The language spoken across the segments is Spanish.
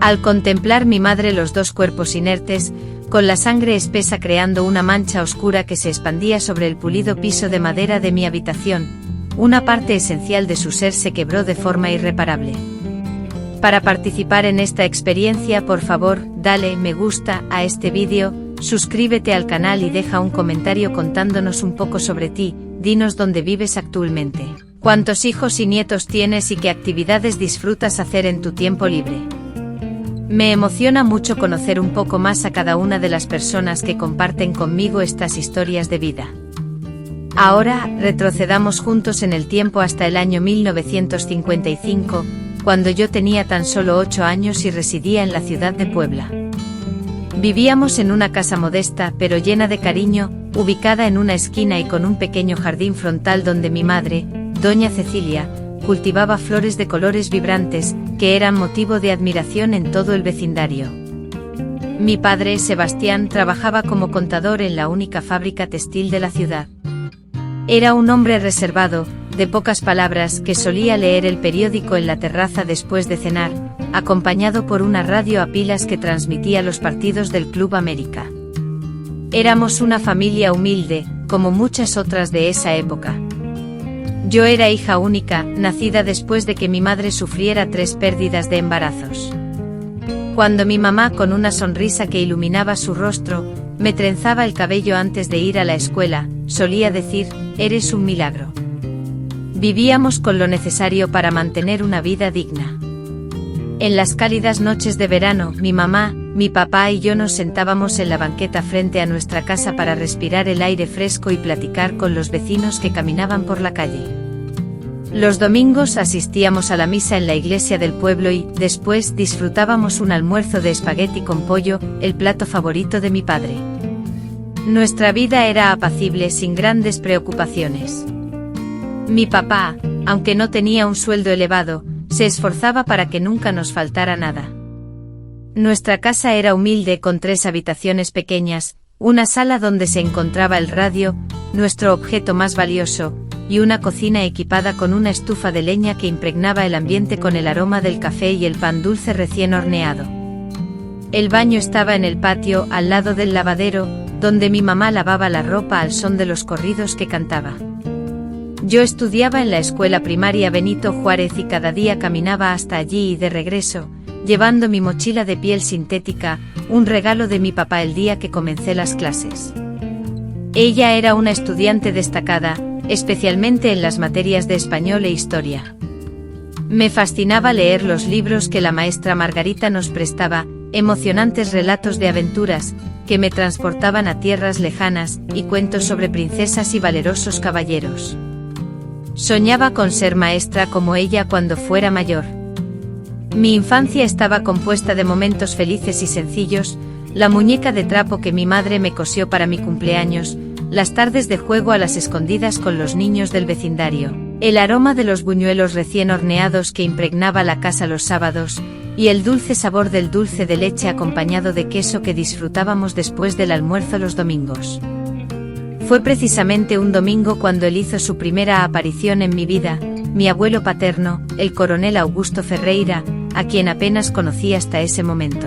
Al contemplar mi madre los dos cuerpos inertes, con la sangre espesa creando una mancha oscura que se expandía sobre el pulido piso de madera de mi habitación, una parte esencial de su ser se quebró de forma irreparable. Para participar en esta experiencia, por favor, dale me gusta a este vídeo, suscríbete al canal y deja un comentario contándonos un poco sobre ti, dinos dónde vives actualmente, cuántos hijos y nietos tienes y qué actividades disfrutas hacer en tu tiempo libre. Me emociona mucho conocer un poco más a cada una de las personas que comparten conmigo estas historias de vida. Ahora, retrocedamos juntos en el tiempo hasta el año 1955, cuando yo tenía tan solo 8 años y residía en la ciudad de Puebla. Vivíamos en una casa modesta pero llena de cariño, ubicada en una esquina y con un pequeño jardín frontal donde mi madre, doña Cecilia, cultivaba flores de colores vibrantes, que eran motivo de admiración en todo el vecindario. Mi padre, Sebastián, trabajaba como contador en la única fábrica textil de la ciudad. Era un hombre reservado, de pocas palabras, que solía leer el periódico en la terraza después de cenar, acompañado por una radio a pilas que transmitía los partidos del Club América. Éramos una familia humilde, como muchas otras de esa época. Yo era hija única, nacida después de que mi madre sufriera 3 pérdidas de embarazos. Cuando mi mamá, con una sonrisa que iluminaba su rostro, me trenzaba el cabello antes de ir a la escuela, solía decir, «Eres un milagro». Vivíamos con lo necesario para mantener una vida digna. En las cálidas noches de verano, mi mamá, mi papá y yo nos sentábamos en la banqueta frente a nuestra casa para respirar el aire fresco y platicar con los vecinos que caminaban por la calle. Los domingos asistíamos a la misa en la iglesia del pueblo y, después, disfrutábamos un almuerzo de espagueti con pollo, el plato favorito de mi padre. Nuestra vida era apacible sin grandes preocupaciones. Mi papá, aunque no tenía un sueldo elevado, se esforzaba para que nunca nos faltara nada. Nuestra casa era humilde con 3 habitaciones pequeñas, una sala donde se encontraba el radio, nuestro objeto más valioso, y una cocina equipada con una estufa de leña que impregnaba el ambiente con el aroma del café y el pan dulce recién horneado. El baño estaba en el patio, al lado del lavadero, donde mi mamá lavaba la ropa al son de los corridos que cantaba. Yo estudiaba en la escuela primaria Benito Juárez y cada día caminaba hasta allí y de regreso, llevando mi mochila de piel sintética, un regalo de mi papá el día que comencé las clases. Ella era una estudiante destacada, especialmente en las materias de español e historia. Me fascinaba leer los libros que la maestra Margarita nos prestaba, emocionantes relatos de aventuras, que me transportaban a tierras lejanas, y cuentos sobre princesas y valerosos caballeros. Soñaba con ser maestra como ella cuando fuera mayor. Mi infancia estaba compuesta de momentos felices y sencillos, la muñeca de trapo que mi madre me cosió para mi cumpleaños, las tardes de juego a las escondidas con los niños del vecindario, el aroma de los buñuelos recién horneados que impregnaba la casa los sábados, y el dulce sabor del dulce de leche acompañado de queso que disfrutábamos después del almuerzo los domingos. Fue precisamente un domingo cuando él hizo su primera aparición en mi vida, mi abuelo paterno, el coronel Augusto Ferreira, a quien apenas conocí hasta ese momento.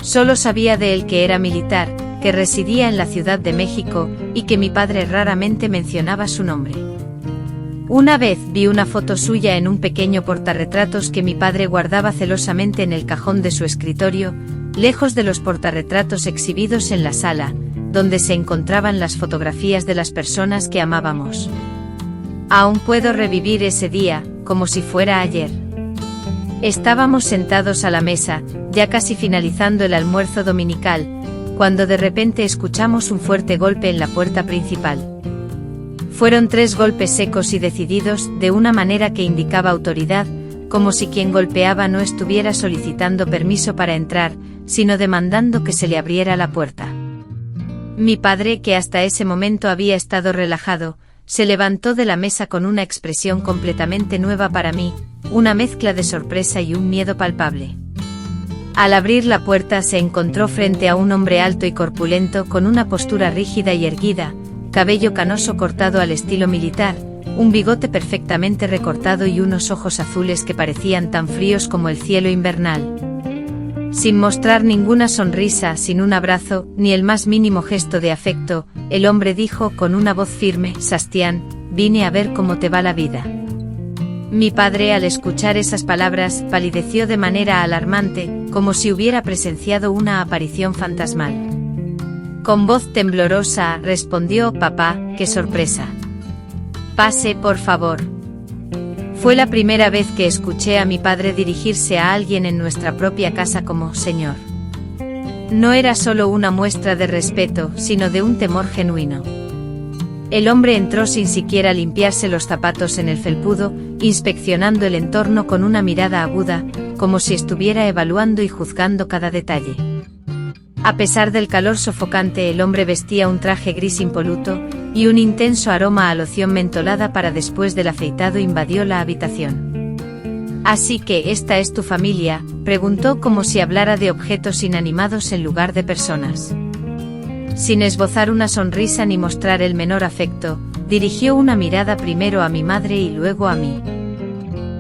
Solo sabía de él que era militar, que residía en la Ciudad de México, y que mi padre raramente mencionaba su nombre. Una vez vi una foto suya en un pequeño portarretratos que mi padre guardaba celosamente en el cajón de su escritorio, lejos de los portarretratos exhibidos en la sala, donde se encontraban las fotografías de las personas que amábamos. Aún puedo revivir ese día, como si fuera ayer. Estábamos sentados a la mesa, ya casi finalizando el almuerzo dominical, cuando de repente escuchamos un fuerte golpe en la puerta principal. Fueron 3 golpes secos y decididos, de una manera que indicaba autoridad, como si quien golpeaba no estuviera solicitando permiso para entrar, sino demandando que se le abriera la puerta. Mi padre, que hasta ese momento había estado relajado, se levantó de la mesa con una expresión completamente nueva para mí, una mezcla de sorpresa y un miedo palpable. Al abrir la puerta se encontró frente a un hombre alto y corpulento con una postura rígida y erguida, cabello canoso cortado al estilo militar, un bigote perfectamente recortado y unos ojos azules que parecían tan fríos como el cielo invernal. Sin mostrar ninguna sonrisa, sin un abrazo, ni el más mínimo gesto de afecto, el hombre dijo con una voz firme: Sebastián, vine a ver cómo te va la vida. Mi padre, al escuchar esas palabras, palideció de manera alarmante, como si hubiera presenciado una aparición fantasmal. Con voz temblorosa, respondió: Papá, qué sorpresa. Pase, por favor. Fue la primera vez que escuché a mi padre dirigirse a alguien en nuestra propia casa como señor. No era solo una muestra de respeto, sino de un temor genuino. El hombre entró sin siquiera limpiarse los zapatos en el felpudo, inspeccionando el entorno con una mirada aguda, como si estuviera evaluando y juzgando cada detalle. A pesar del calor sofocante, el hombre vestía un traje gris impoluto, y un intenso aroma a loción mentolada para después del afeitado invadió la habitación. «Así que esta es tu familia», preguntó como si hablara de objetos inanimados en lugar de personas. Sin esbozar una sonrisa ni mostrar el menor afecto, dirigió una mirada primero a mi madre y luego a mí.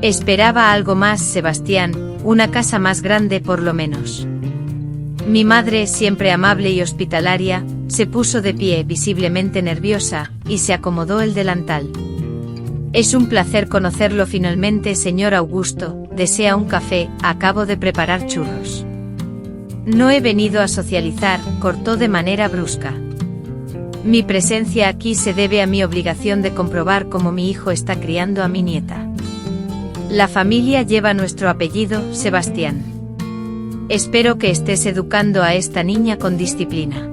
Esperaba algo más, Sebastián, una casa más grande por lo menos. Mi madre, siempre amable y hospitalaria, se puso de pie, visiblemente nerviosa, y se acomodó el delantal. «Es un placer conocerlo finalmente, señor Augusto. ¿Desea un café? Acabo de preparar churros». «No he venido a socializar», cortó de manera brusca. «Mi presencia aquí se debe a mi obligación de comprobar cómo mi hijo está criando a mi nieta. La familia lleva nuestro apellido, Sebastián. Espero que estés educando a esta niña con disciplina».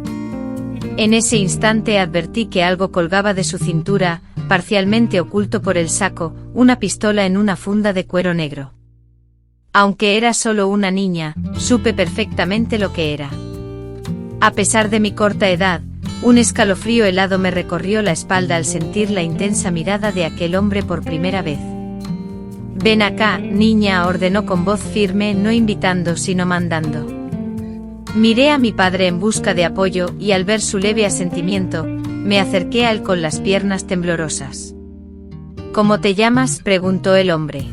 En ese instante advertí que algo colgaba de su cintura, parcialmente oculto por el saco, una pistola en una funda de cuero negro. Aunque era solo una niña, supe perfectamente lo que era. A pesar de mi corta edad, un escalofrío helado me recorrió la espalda al sentir la intensa mirada de aquel hombre por primera vez. «Ven acá, niña», ordenó con voz firme, no invitando sino mandando. Miré a mi padre en busca de apoyo y al ver su leve asentimiento, me acerqué a él con las piernas temblorosas. «¿Cómo te llamas?», preguntó el hombre.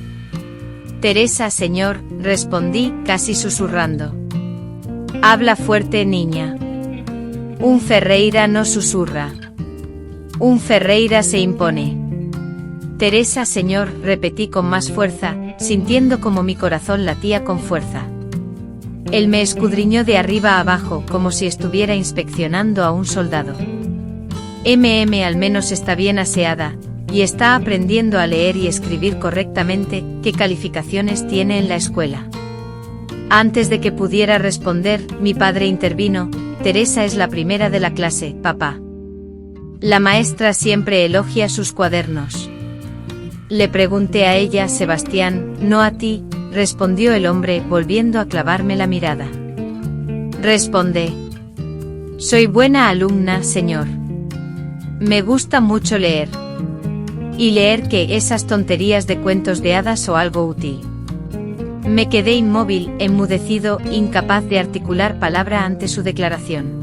«Teresa, señor», respondí, casi susurrando. «Habla fuerte, niña». «Un Ferreira no susurra. Un Ferreira se impone». «Teresa, señor», repetí con más fuerza, sintiendo como mi corazón latía con fuerza. Él me escudriñó de arriba a abajo, como si estuviera inspeccionando a un soldado. Al menos está bien aseada, y está aprendiendo a leer y escribir correctamente. ¿Qué calificaciones tiene en la escuela?». Antes de que pudiera responder, mi padre intervino: «Teresa es la primera de la clase, papá. La maestra siempre elogia sus cuadernos». Le pregunté a ella, Sebastián, no a ti, respondió el hombre, volviendo a clavarme la mirada. Responde. Soy buena alumna, señor. Me gusta mucho leer. ¿Y leer qué? Esas tonterías de cuentos de hadas o algo útil. Me quedé inmóvil, enmudecido, incapaz de articular palabra ante su declaración.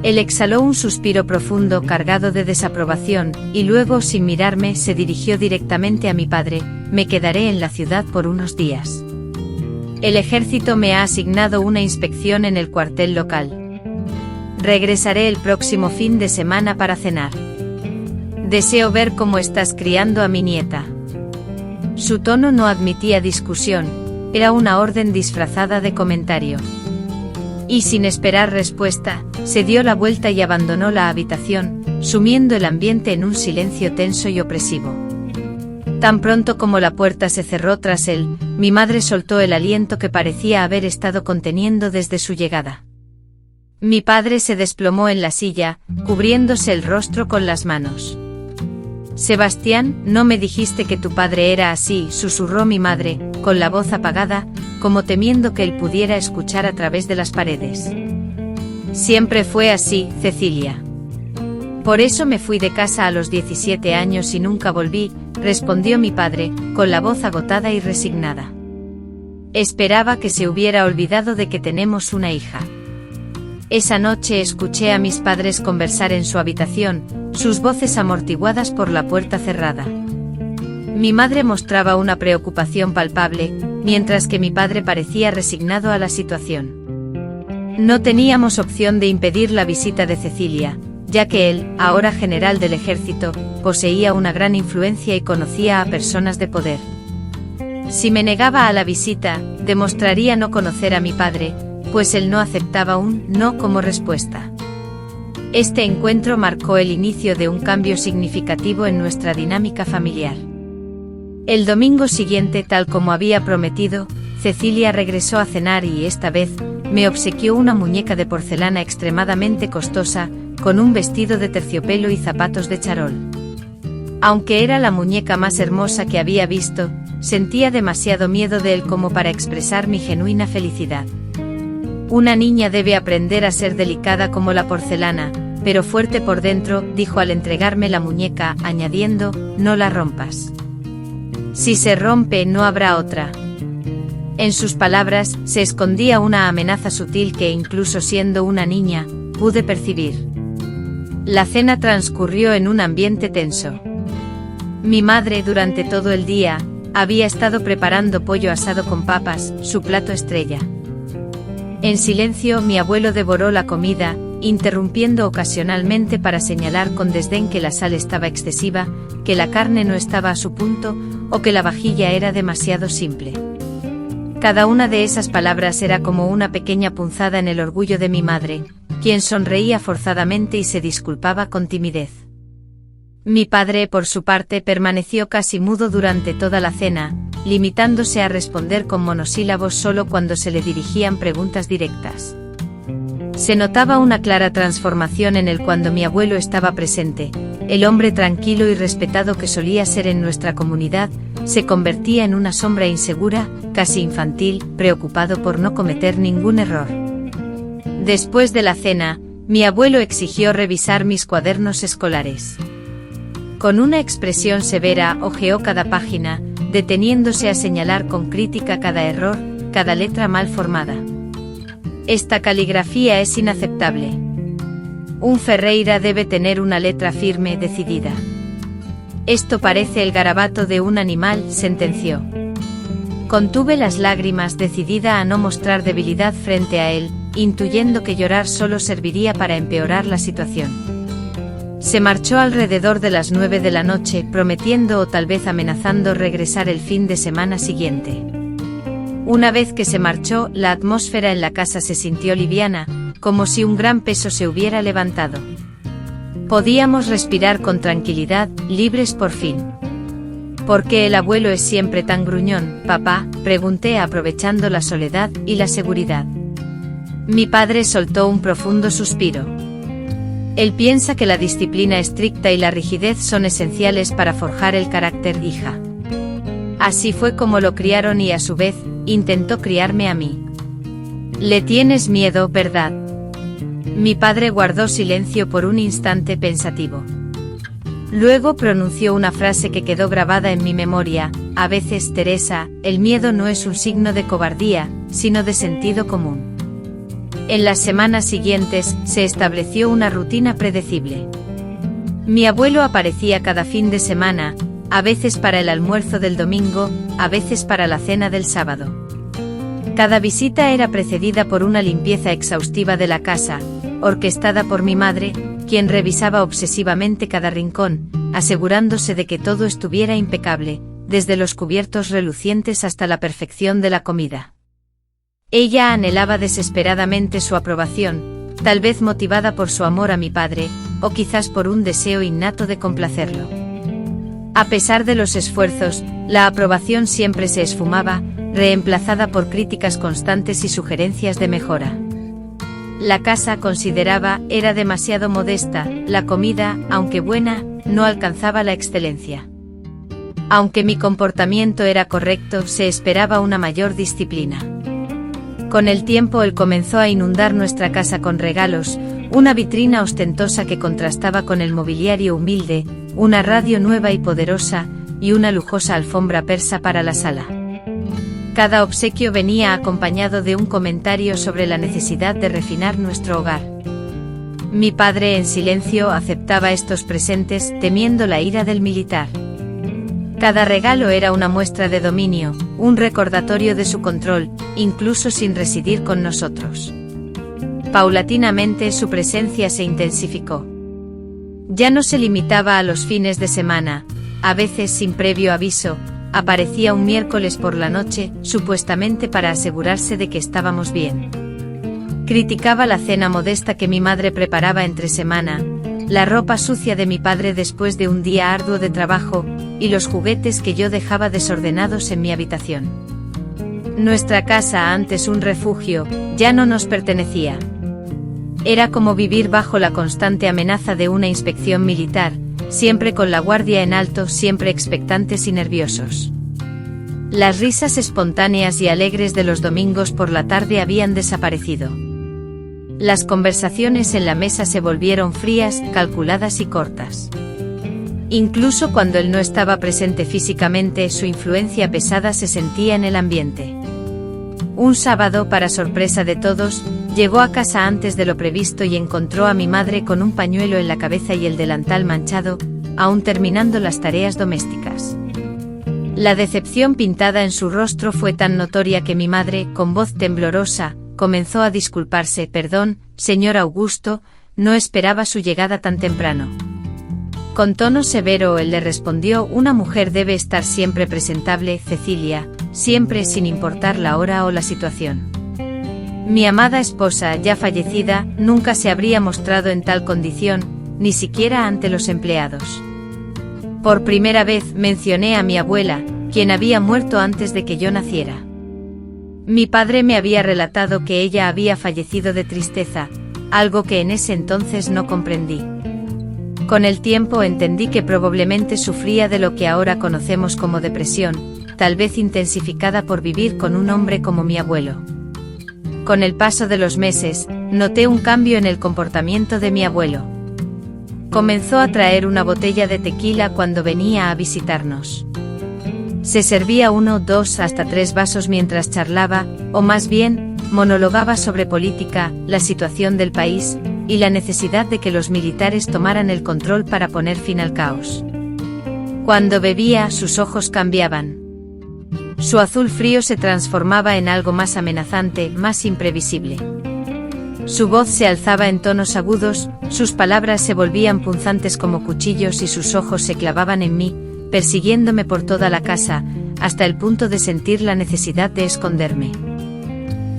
Él exhaló un suspiro profundo cargado de desaprobación, y luego, sin mirarme, se dirigió directamente a mi padre: me quedaré en la ciudad por unos días. El ejército me ha asignado una inspección en el cuartel local. Regresaré el próximo fin de semana para cenar. Deseo ver cómo estás criando a mi nieta. Su tono no admitía discusión, era una orden disfrazada de comentario. Y sin esperar respuesta, se dio la vuelta y abandonó la habitación, sumiendo el ambiente en un silencio tenso y opresivo. Tan pronto como la puerta se cerró tras él, mi madre soltó el aliento que parecía haber estado conteniendo desde su llegada. Mi padre se desplomó en la silla, cubriéndose el rostro con las manos. Sebastián, ¿no me dijiste que tu padre era así?, susurró mi madre, con la voz apagada, como temiendo que él pudiera escuchar a través de las paredes. Siempre fue así, Cecilia. Por eso me fui de casa a los 17 años y nunca volví, respondió mi padre, con la voz agotada y resignada. Esperaba que se hubiera olvidado de que tenemos una hija. Esa noche escuché a mis padres conversar en su habitación, sus voces amortiguadas por la puerta cerrada. Mi madre mostraba una preocupación palpable, mientras que mi padre parecía resignado a la situación. No teníamos opción de impedir la visita de Cecilia, ya que él, ahora general del ejército, poseía una gran influencia y conocía a personas de poder. Si me negaba a la visita, demostraría no conocer a mi padre, pues él no aceptaba un no como respuesta. Este encuentro marcó el inicio de un cambio significativo en nuestra dinámica familiar. El domingo siguiente, tal como había prometido, Cecilia regresó a cenar y esta vez me obsequió una muñeca de porcelana extremadamente costosa, con un vestido de terciopelo y zapatos de charol. Aunque era la muñeca más hermosa que había visto, sentía demasiado miedo de él como para expresar mi genuina felicidad. Una niña debe aprender a ser delicada como la porcelana, pero fuerte por dentro, dijo al entregarme la muñeca, añadiendo, no la rompas. Si se rompe no habrá otra. En sus palabras se escondía una amenaza sutil que incluso siendo una niña, pude percibir. La cena transcurrió en un ambiente tenso. Mi madre durante todo el día había estado preparando pollo asado con papas, su plato estrella. En silencio mi abuelo devoró la comida, interrumpiendo ocasionalmente para señalar con desdén que la sal estaba excesiva, que la carne no estaba a su punto, o que la vajilla era demasiado simple. Cada una de esas palabras era como una pequeña punzada en el orgullo de mi madre, quien sonreía forzadamente y se disculpaba con timidez. Mi padre, por su parte, permaneció casi mudo durante toda la cena, limitándose a responder con monosílabos solo cuando se le dirigían preguntas directas. Se notaba una clara transformación en él cuando mi abuelo estaba presente. El hombre tranquilo y respetado que solía ser en nuestra comunidad, se convertía en una sombra insegura, casi infantil, preocupado por no cometer ningún error. Después de la cena, mi abuelo exigió revisar mis cuadernos escolares. Con una expresión severa hojeó cada página, deteniéndose a señalar con crítica cada error, cada letra mal formada. Esta caligrafía es inaceptable. Un Ferreira debe tener una letra firme, decidida. Esto parece el garabato de un animal, sentenció. Contuve las lágrimas, decidida a no mostrar debilidad frente a él, intuyendo que llorar solo serviría para empeorar la situación. Se marchó alrededor de las 9 de la noche, prometiendo o tal vez amenazando regresar el fin de semana siguiente. Una vez que se marchó, la atmósfera en la casa se sintió liviana, como si un gran peso se hubiera levantado. Podíamos respirar con tranquilidad, libres por fin. ¿Por qué el abuelo es siempre tan gruñón, papá?, pregunté aprovechando la soledad y la seguridad. Mi padre soltó un profundo suspiro. Él piensa que la disciplina estricta y la rigidez son esenciales para forjar el carácter, hija. Así fue como lo criaron y a su vez, intentó criarme a mí. Le tienes miedo, ¿verdad? Mi padre guardó silencio por un instante pensativo. Luego pronunció una frase que quedó grabada en mi memoria: a veces, Teresa, el miedo no es un signo de cobardía, sino de sentido común. En las semanas siguientes, se estableció una rutina predecible. Mi abuelo aparecía cada fin de semana, a veces para el almuerzo del domingo, a veces para la cena del sábado. Cada visita era precedida por una limpieza exhaustiva de la casa, orquestada por mi madre, quien revisaba obsesivamente cada rincón, asegurándose de que todo estuviera impecable, desde los cubiertos relucientes hasta la perfección de la comida. Ella anhelaba desesperadamente su aprobación, tal vez motivada por su amor a mi padre, o quizás por un deseo innato de complacerlo. A pesar de los esfuerzos, la aprobación siempre se esfumaba, reemplazada por críticas constantes y sugerencias de mejora. La casa, consideraba, era demasiado modesta, la comida, aunque buena, no alcanzaba la excelencia. Aunque mi comportamiento era correcto, se esperaba una mayor disciplina. Con el tiempo él comenzó a inundar nuestra casa con regalos, una vitrina ostentosa que contrastaba con el mobiliario humilde, una radio nueva y poderosa, y una lujosa alfombra persa para la sala. Cada obsequio venía acompañado de un comentario sobre la necesidad de refinar nuestro hogar. Mi padre en silencio aceptaba estos presentes, temiendo la ira del militar. Cada regalo era una muestra de dominio, un recordatorio de su control, incluso sin residir con nosotros. Paulatinamente su presencia se intensificó. Ya no se limitaba a los fines de semana, a veces sin previo aviso, aparecía un miércoles por la noche, supuestamente para asegurarse de que estábamos bien. Criticaba la cena modesta que mi madre preparaba entre semana, la ropa sucia de mi padre después de un día arduo de trabajo, y los juguetes que yo dejaba desordenados en mi habitación. Nuestra casa, antes un refugio, ya no nos pertenecía. Era como vivir bajo la constante amenaza de una inspección militar, siempre con la guardia en alto, siempre expectantes y nerviosos. Las risas espontáneas y alegres de los domingos por la tarde habían desaparecido. Las conversaciones en la mesa se volvieron frías, calculadas y cortas. Incluso cuando él no estaba presente físicamente, su influencia pesada se sentía en el ambiente. Un sábado, para sorpresa de todos, llegó a casa antes de lo previsto y encontró a mi madre con un pañuelo en la cabeza y el delantal manchado, aún terminando las tareas domésticas. La decepción pintada en su rostro fue tan notoria que mi madre, con voz temblorosa, comenzó a disculparse. «Perdón, señor Augusto, no esperaba su llegada tan temprano». Con tono severo él le respondió: «Una mujer debe estar siempre presentable, Cecilia, siempre, sin importar la hora o la situación». Mi amada esposa, ya fallecida, nunca se habría mostrado en tal condición, ni siquiera ante los empleados. Por primera vez mencioné a mi abuela, quien había muerto antes de que yo naciera. Mi padre me había relatado que ella había fallecido de tristeza, algo que en ese entonces no comprendí. Con el tiempo entendí que probablemente sufría de lo que ahora conocemos como depresión, tal vez intensificada por vivir con un hombre como mi abuelo. Con el paso de los meses, noté un cambio en el comportamiento de mi abuelo. Comenzó a traer una botella de tequila cuando venía a visitarnos. Se servía 1, 2, hasta 3 vasos mientras charlaba, o más bien, monologaba sobre política, la situación del país, y la necesidad de que los militares tomaran el control para poner fin al caos. Cuando bebía, sus ojos cambiaban. Su azul frío se transformaba en algo más amenazante, más imprevisible. Su voz se alzaba en tonos agudos, sus palabras se volvían punzantes como cuchillos y sus ojos se clavaban en mí, persiguiéndome por toda la casa, hasta el punto de sentir la necesidad de esconderme.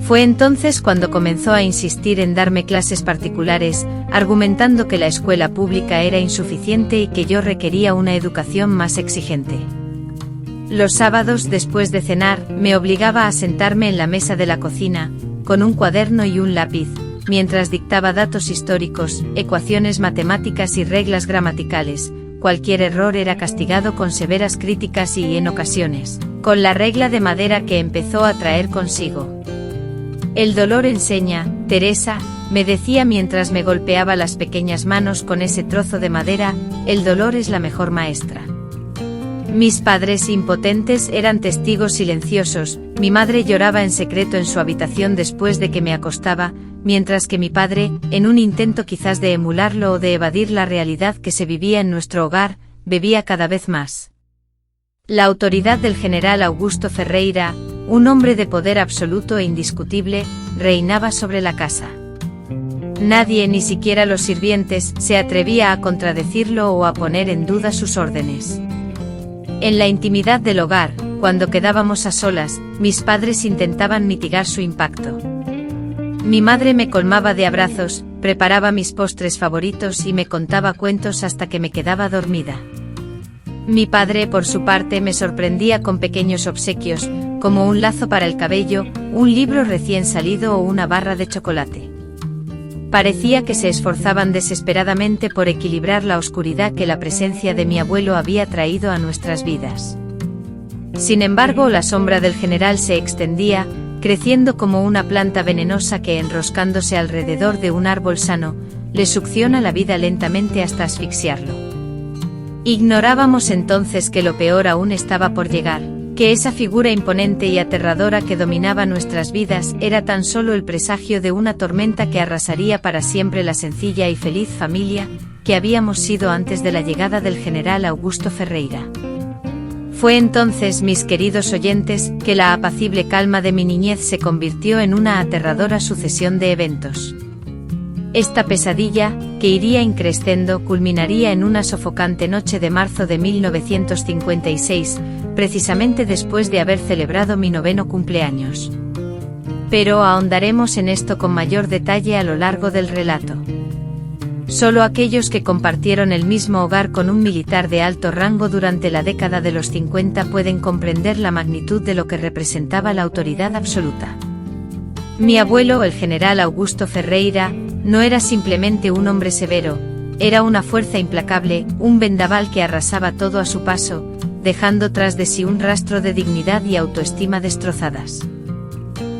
Fue entonces cuando comenzó a insistir en darme clases particulares, argumentando que la escuela pública era insuficiente y que yo requería una educación más exigente. Los sábados, después de cenar, me obligaba a sentarme en la mesa de la cocina, con un cuaderno y un lápiz, mientras dictaba datos históricos, ecuaciones matemáticas y reglas gramaticales. Cualquier error era castigado con severas críticas y, en ocasiones, con la regla de madera que empezó a traer consigo. «El dolor enseña, Teresa», me decía mientras me golpeaba las pequeñas manos con ese trozo de madera, «el dolor es la mejor maestra». Mis padres impotentes eran testigos silenciosos. Mi madre lloraba en secreto en su habitación después de que me acostaba, mientras que mi padre, en un intento quizás de emularlo o de evadir la realidad que se vivía en nuestro hogar, bebía cada vez más. La autoridad del general Augusto Ferreira, un hombre de poder absoluto e indiscutible, reinaba sobre la casa. Nadie, ni siquiera los sirvientes, se atrevía a contradecirlo o a poner en duda sus órdenes. En la intimidad del hogar, cuando quedábamos a solas, mis padres intentaban mitigar su impacto. Mi madre me colmaba de abrazos, preparaba mis postres favoritos y me contaba cuentos hasta que me quedaba dormida. Mi padre, por su parte, me sorprendía con pequeños obsequios, como un lazo para el cabello, un libro recién salido o una barra de chocolate. Parecía que se esforzaban desesperadamente por equilibrar la oscuridad que la presencia de mi abuelo había traído a nuestras vidas. Sin embargo, la sombra del general se extendía, creciendo como una planta venenosa que, enroscándose alrededor de un árbol sano, le succiona la vida lentamente hasta asfixiarlo. Ignorábamos entonces que lo peor aún estaba por llegar, que esa figura imponente y aterradora que dominaba nuestras vidas era tan solo el presagio de una tormenta que arrasaría para siempre la sencilla y feliz familia que habíamos sido antes de la llegada del general Augusto Ferreira. Fue entonces, mis queridos oyentes, que la apacible calma de mi niñez se convirtió en una aterradora sucesión de eventos. Esta pesadilla, que iría increscendo, culminaría en una sofocante noche de marzo de 1956, precisamente después de haber celebrado mi 9º cumpleaños. Pero ahondaremos en esto con mayor detalle a lo largo del relato. Solo aquellos que compartieron el mismo hogar con un militar de alto rango durante la década de los 50 pueden comprender la magnitud de lo que representaba la autoridad absoluta. Mi abuelo, el general Augusto Ferreira, no era simplemente un hombre severo, era una fuerza implacable, un vendaval que arrasaba todo a su paso, dejando tras de sí un rastro de dignidad y autoestima destrozadas.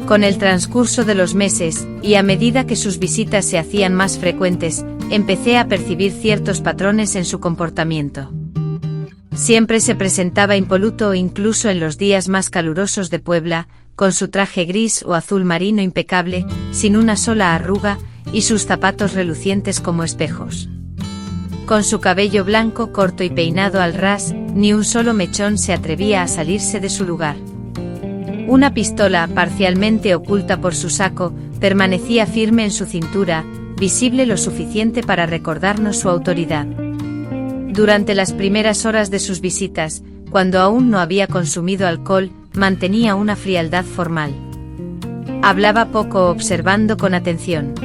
Con el transcurso de los meses, y a medida que sus visitas se hacían más frecuentes, empecé a percibir ciertos patrones en su comportamiento. Siempre se presentaba impoluto incluso en los días más calurosos de Puebla, con su traje gris o azul marino impecable, sin una sola arruga, y sus zapatos relucientes como espejos. Con su cabello blanco corto y peinado al ras, ni un solo mechón se atrevía a salirse de su lugar. Una pistola, parcialmente oculta por su saco, permanecía firme en su cintura, visible lo suficiente para recordarnos su autoridad. Durante las primeras horas de sus visitas, cuando aún no había consumido alcohol, mantenía una frialdad formal. Hablaba poco, observando con atención.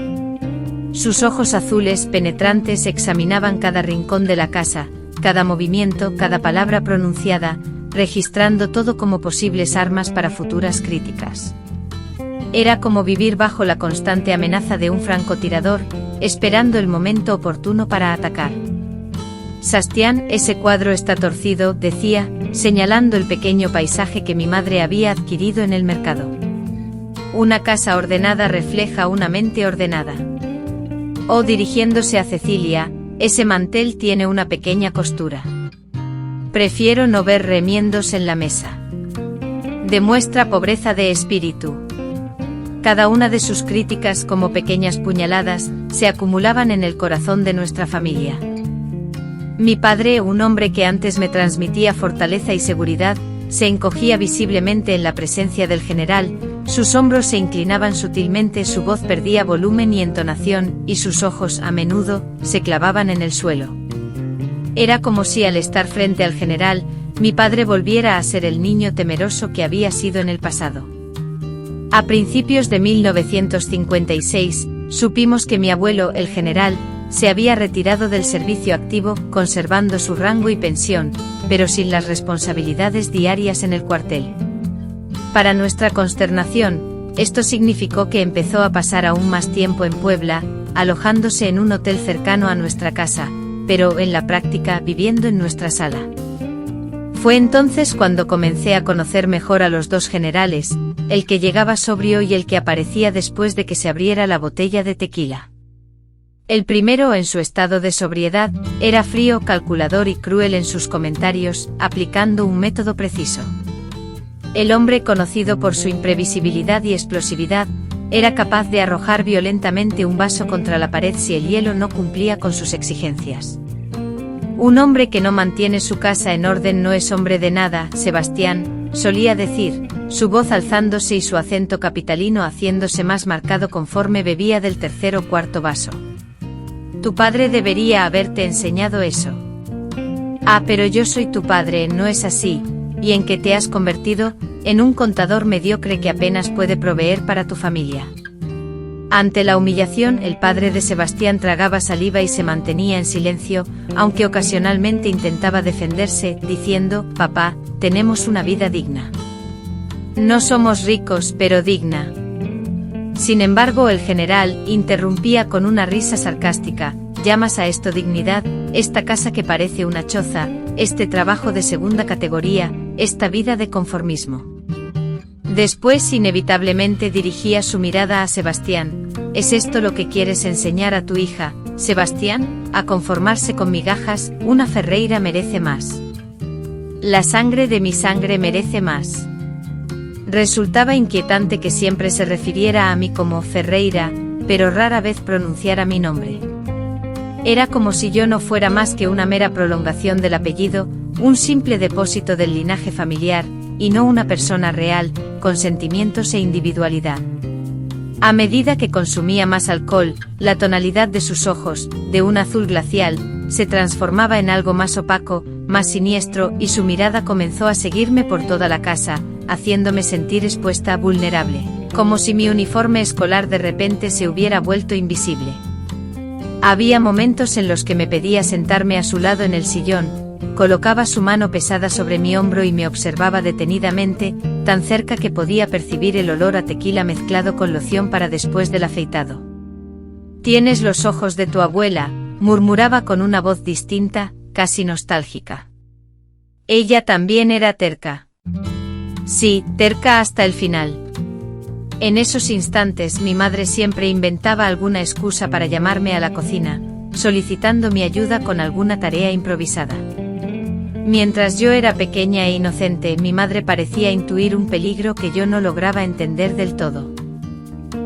Sus ojos azules penetrantes examinaban cada rincón de la casa, cada movimiento, cada palabra pronunciada, registrando todo como posibles armas para futuras críticas. Era como vivir bajo la constante amenaza de un francotirador, esperando el momento oportuno para atacar. Sastián, ese cuadro está torcido, decía, señalando el pequeño paisaje que mi madre había adquirido en el mercado. Una casa ordenada refleja una mente ordenada. O dirigiéndose a Cecilia, ese mantel tiene una pequeña costura. Prefiero no ver remiendos en la mesa. Demuestra pobreza de espíritu. Cada una de sus críticas, como pequeñas puñaladas, se acumulaban en el corazón de nuestra familia. Mi padre, un hombre que antes me transmitía fortaleza y seguridad, se encogía visiblemente en la presencia del general, sus hombros se inclinaban sutilmente, su voz perdía volumen y entonación, y sus ojos, a menudo, se clavaban en el suelo. Era como si al estar frente al general, mi padre volviera a ser el niño temeroso que había sido en el pasado. A principios de 1956, supimos que mi abuelo, el general, se había retirado del servicio activo, conservando su rango y pensión, pero sin las responsabilidades diarias en el cuartel. Para nuestra consternación, esto significó que empezó a pasar aún más tiempo en Puebla, alojándose en un hotel cercano a nuestra casa, pero en la práctica viviendo en nuestra sala. Fue entonces cuando comencé a conocer mejor a los dos generales, el que llegaba sobrio y el que aparecía después de que se abriera la botella de tequila. El primero, en su estado de sobriedad, era frío, calculador y cruel en sus comentarios, aplicando un método preciso. El hombre, conocido por su imprevisibilidad y explosividad, era capaz de arrojar violentamente un vaso contra la pared si el hielo no cumplía con sus exigencias. Un hombre que no mantiene su casa en orden no es hombre de nada, Sebastián, solía decir, su voz alzándose y su acento capitalino haciéndose más marcado conforme bebía del tercer o cuarto vaso. Tu padre debería haberte enseñado eso. Ah, pero yo soy tu padre, ¿no es así? ¿Y en qué te has convertido? En un contador mediocre que apenas puede proveer para tu familia. Ante la humillación, el padre de Sebastián tragaba saliva y se mantenía en silencio, aunque ocasionalmente intentaba defenderse, diciendo, papá, tenemos una vida digna. No somos ricos, pero digna. Sin embargo, el general interrumpía con una risa sarcástica, ¿llamas a esto dignidad? Esta casa que parece una choza, este trabajo de segunda categoría, esta vida de conformismo. Después inevitablemente dirigía su mirada a Sebastián. ¿Es esto lo que quieres enseñar a tu hija, Sebastián? A conformarse con migajas. Una Ferreira merece más. La sangre de mi sangre merece más. Resultaba inquietante que siempre se refiriera a mí como Ferreira, pero rara vez pronunciara mi nombre. Era como si yo no fuera más que una mera prolongación del apellido, un simple depósito del linaje familiar, y no una persona real, con sentimientos e individualidad. A medida que consumía más alcohol, la tonalidad de sus ojos, de un azul glacial, se transformaba en algo más opaco, más siniestro, y su mirada comenzó a seguirme por toda la casa, haciéndome sentir expuesta, vulnerable, como si mi uniforme escolar de repente se hubiera vuelto invisible. Había momentos en los que me pedía sentarme a su lado en el sillón, colocaba su mano pesada sobre mi hombro y me observaba detenidamente, tan cerca que podía percibir el olor a tequila mezclado con loción para después del afeitado. «Tienes los ojos de tu abuela», murmuraba con una voz distinta, casi nostálgica. Ella también era terca. Sí, terca hasta el final. En esos instantes mi madre siempre inventaba alguna excusa para llamarme a la cocina, solicitando mi ayuda con alguna tarea improvisada. Mientras yo era pequeña e inocente, mi madre parecía intuir un peligro que yo no lograba entender del todo.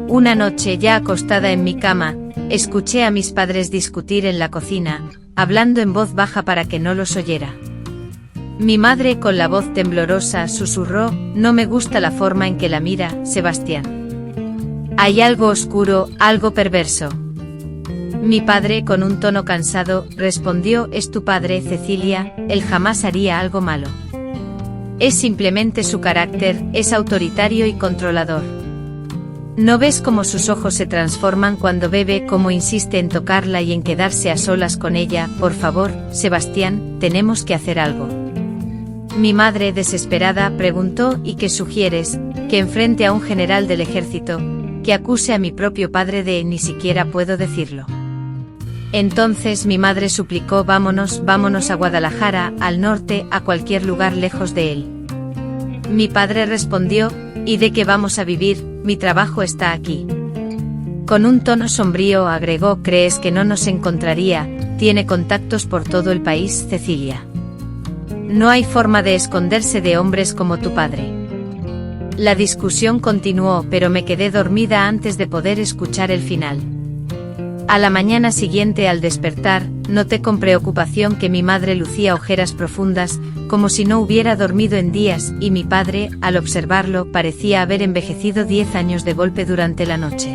Una noche, ya acostada en mi cama, escuché a mis padres discutir en la cocina, hablando en voz baja para que no los oyera. Mi madre, con la voz temblorosa, susurró: «No me gusta la forma en que la mira, Sebastián. Hay algo oscuro, algo perverso». Mi padre, con un tono cansado, respondió: «Es tu padre, Cecilia, él jamás haría algo malo. Es simplemente su carácter, es autoritario y controlador. ¿No ves cómo sus ojos se transforman cuando bebe, cómo insiste en tocarla y en quedarse a solas con ella? Por favor, Sebastián, tenemos que hacer algo». Mi madre, desesperada, preguntó: «¿Y qué sugieres? ¿Que enfrente a un general del ejército? ¿Que acuse a mi propio padre de...?» «Ni siquiera puedo decirlo». Entonces mi madre suplicó: «Vámonos, vámonos a Guadalajara, al norte, a cualquier lugar lejos de él». Mi padre respondió: «¿Y de qué vamos a vivir? Mi trabajo está aquí». Con un tono sombrío agregó: «¿Crees que no nos encontraría? Tiene contactos por todo el país, Cecilia. No hay forma de esconderse de hombres como tu padre». La discusión continuó, pero me quedé dormida antes de poder escuchar el final. A la mañana siguiente, al despertar, noté con preocupación que mi madre lucía ojeras profundas, como si no hubiera dormido en días, y mi padre, al observarlo, parecía haber envejecido 10 años de golpe durante la noche.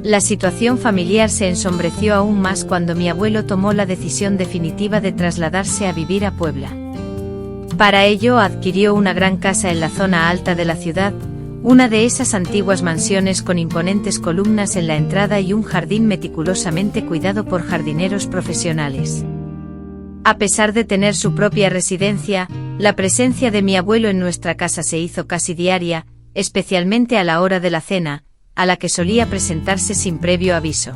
La situación familiar se ensombreció aún más cuando mi abuelo tomó la decisión definitiva de trasladarse a vivir a Puebla. Para ello adquirió una gran casa en la zona alta de la ciudad, una de esas antiguas mansiones con imponentes columnas en la entrada y un jardín meticulosamente cuidado por jardineros profesionales. A pesar de tener su propia residencia, la presencia de mi abuelo en nuestra casa se hizo casi diaria, especialmente a la hora de la cena, a la que solía presentarse sin previo aviso.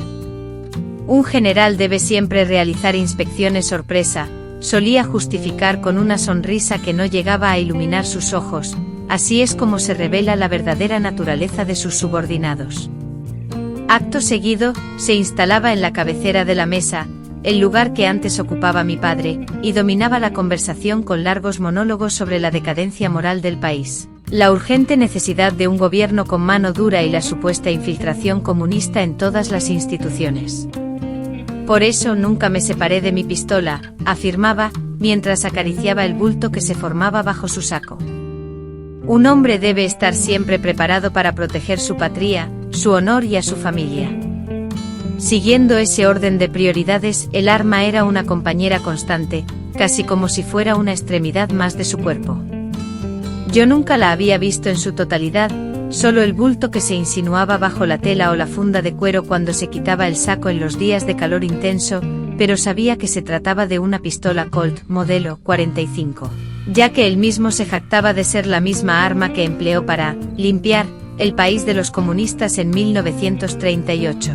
Un general debe siempre realizar inspecciones sorpresa, solía justificar con una sonrisa que no llegaba a iluminar sus ojos. Así es como se revela la verdadera naturaleza de sus subordinados. Acto seguido, se instalaba en la cabecera de la mesa, el lugar que antes ocupaba mi padre, y dominaba la conversación con largos monólogos sobre la decadencia moral del país, la urgente necesidad de un gobierno con mano dura y la supuesta infiltración comunista en todas las instituciones. «Por eso nunca me separé de mi pistola», afirmaba, mientras acariciaba el bulto que se formaba bajo su saco. Un hombre debe estar siempre preparado para proteger su patria, su honor y a su familia. Siguiendo ese orden de prioridades, el arma era una compañera constante, casi como si fuera una extremidad más de su cuerpo. Yo nunca la había visto en su totalidad, solo el bulto que se insinuaba bajo la tela o la funda de cuero cuando se quitaba el saco en los días de calor intenso, pero sabía que se trataba de una pistola Colt, modelo 45. Ya que él mismo se jactaba de ser la misma arma que empleó para limpiar el país de los comunistas en 1938.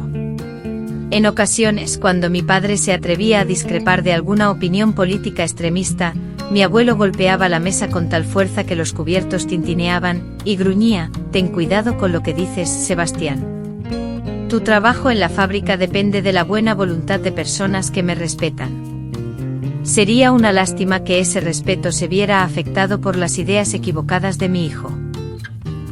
En ocasiones, cuando mi padre se atrevía a discrepar de alguna opinión política extremista, mi abuelo golpeaba la mesa con tal fuerza que los cubiertos tintineaban, y gruñía: «Ten cuidado con lo que dices, Sebastián. Tu trabajo en la fábrica depende de la buena voluntad de personas que me respetan. Sería una lástima que ese respeto se viera afectado por las ideas equivocadas de mi hijo».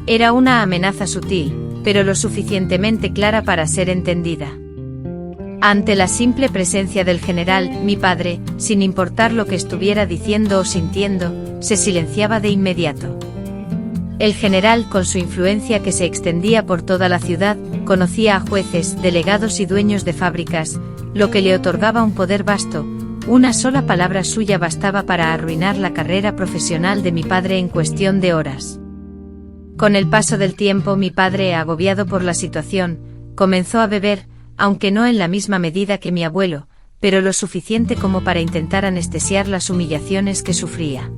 Era una amenaza sutil, pero lo suficientemente clara para ser entendida. Ante la simple presencia del general, mi padre, sin importar lo que estuviera diciendo o sintiendo, se silenciaba de inmediato. El general, con su influencia que se extendía por toda la ciudad, conocía a jueces, delegados y dueños de fábricas, lo que le otorgaba un poder vasto. Una sola palabra suya bastaba para arruinar la carrera profesional de mi padre en cuestión de horas. Con el paso del tiempo, mi padre, agobiado por la situación, comenzó a beber, aunque no en la misma medida que mi abuelo, pero lo suficiente como para intentar anestesiar las humillaciones que sufría.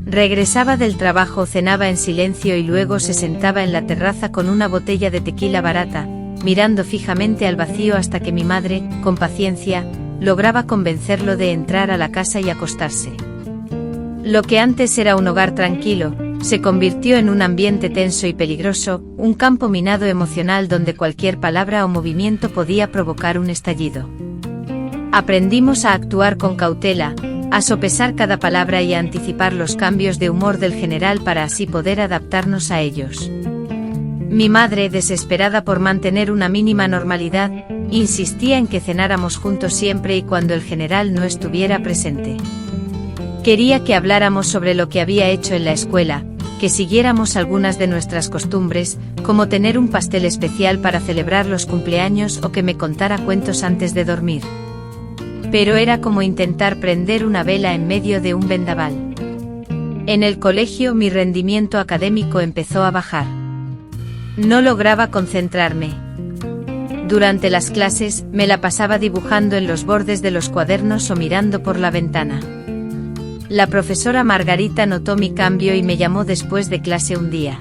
Regresaba del trabajo, cenaba en silencio y luego se sentaba en la terraza con una botella de tequila barata, mirando fijamente al vacío hasta que mi madre, con paciencia, lograba convencerlo de entrar a la casa y acostarse. Lo que antes era un hogar tranquilo, se convirtió en un ambiente tenso y peligroso, un campo minado emocional donde cualquier palabra o movimiento podía provocar un estallido. Aprendimos a actuar con cautela, a sopesar cada palabra y a anticipar los cambios de humor del general para así poder adaptarnos a ellos. Mi madre, desesperada por mantener una mínima normalidad, insistía en que cenáramos juntos siempre y cuando el general no estuviera presente. Quería que habláramos sobre lo que había hecho en la escuela, que siguiéramos algunas de nuestras costumbres, como tener un pastel especial para celebrar los cumpleaños o que me contara cuentos antes de dormir. Pero era como intentar prender una vela en medio de un vendaval. En el colegio mi rendimiento académico empezó a bajar. No lograba concentrarme. Durante las clases, me la pasaba dibujando en los bordes de los cuadernos o mirando por la ventana. La profesora Margarita notó mi cambio y me llamó después de clase un día.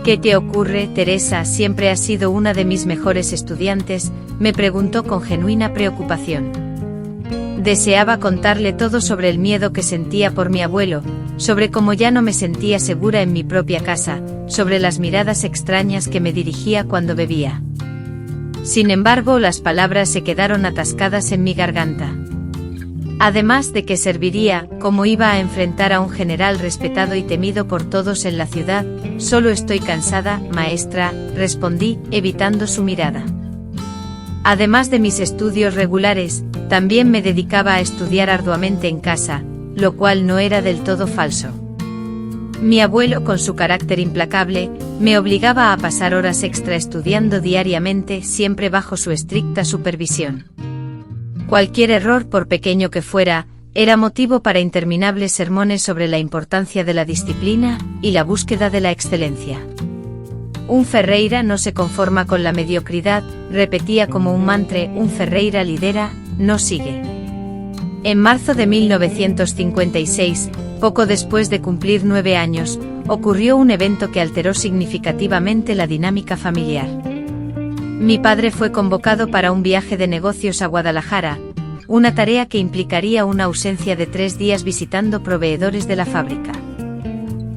¿Qué te ocurre, Teresa? Siempre has sido una de mis mejores estudiantes, me preguntó con genuina preocupación. Deseaba contarle todo sobre el miedo que sentía por mi abuelo, sobre cómo ya no me sentía segura en mi propia casa, sobre las miradas extrañas que me dirigía cuando bebía. Sin embargo, las palabras se quedaron atascadas en mi garganta. Además de que serviría, como iba a enfrentar a un general respetado y temido por todos en la ciudad, solo estoy cansada, maestra, respondí, evitando su mirada. Además de mis estudios regulares, también me dedicaba a estudiar arduamente en casa, lo cual no era del todo falso. Mi abuelo, con su carácter implacable, me obligaba a pasar horas extra estudiando diariamente, siempre bajo su estricta supervisión. Cualquier error, por pequeño que fuera, era motivo para interminables sermones sobre la importancia de la disciplina y la búsqueda de la excelencia. Un Ferreira no se conforma con la mediocridad, repetía como un mantra, un Ferreira lidera, no sigue. En marzo de 1956, poco después de cumplir 9 años, ocurrió un evento que alteró significativamente la dinámica familiar. Mi padre fue convocado para un viaje de negocios a Guadalajara, una tarea que implicaría una ausencia de 3 días visitando proveedores de la fábrica.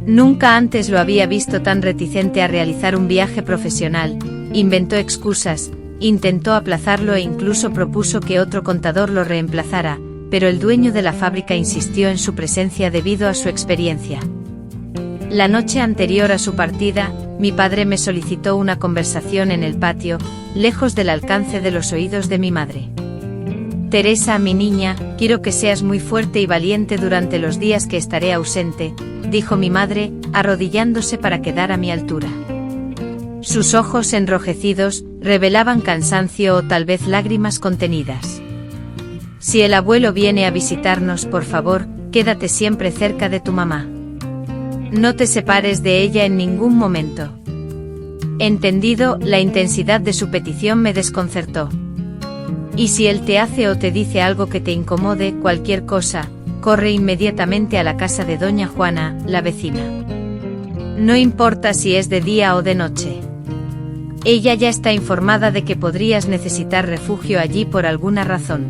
Nunca antes lo había visto tan reticente a realizar un viaje profesional, inventó excusas, intentó aplazarlo e incluso propuso que otro contador lo reemplazara, pero el dueño de la fábrica insistió en su presencia debido a su experiencia. La noche anterior a su partida, mi padre me solicitó una conversación en el patio, lejos del alcance de los oídos de mi madre. Teresa, mi niña, quiero que seas muy fuerte y valiente durante los días que estaré ausente, dijo mi madre, arrodillándose para quedar a mi altura. Sus ojos enrojecidos revelaban cansancio o tal vez lágrimas contenidas. Si el abuelo viene a visitarnos, por favor, quédate siempre cerca de tu mamá. No te separes de ella en ningún momento. Entendido, la intensidad de su petición me desconcertó. Y si él te hace o te dice algo que te incomode, cualquier cosa, corre inmediatamente a la casa de doña Juana, la vecina. No importa si es de día o de noche. Ella ya está informada de que podrías necesitar refugio allí por alguna razón.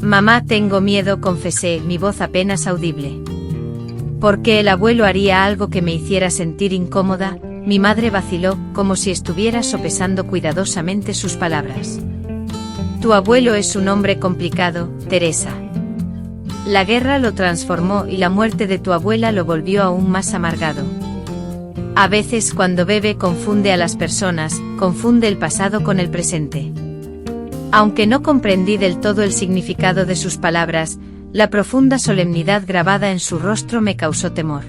Mamá, tengo miedo, confesé, mi voz apenas audible. ¿Por qué el abuelo haría algo que me hiciera sentir incómoda? Mi madre vaciló, como si estuviera sopesando cuidadosamente sus palabras. Tu abuelo es un hombre complicado, Teresa. La guerra lo transformó y la muerte de tu abuela lo volvió aún más amargado. A veces cuando bebe confunde a las personas, confunde el pasado con el presente. Aunque no comprendí del todo el significado de sus palabras, la profunda solemnidad grabada en su rostro me causó temor.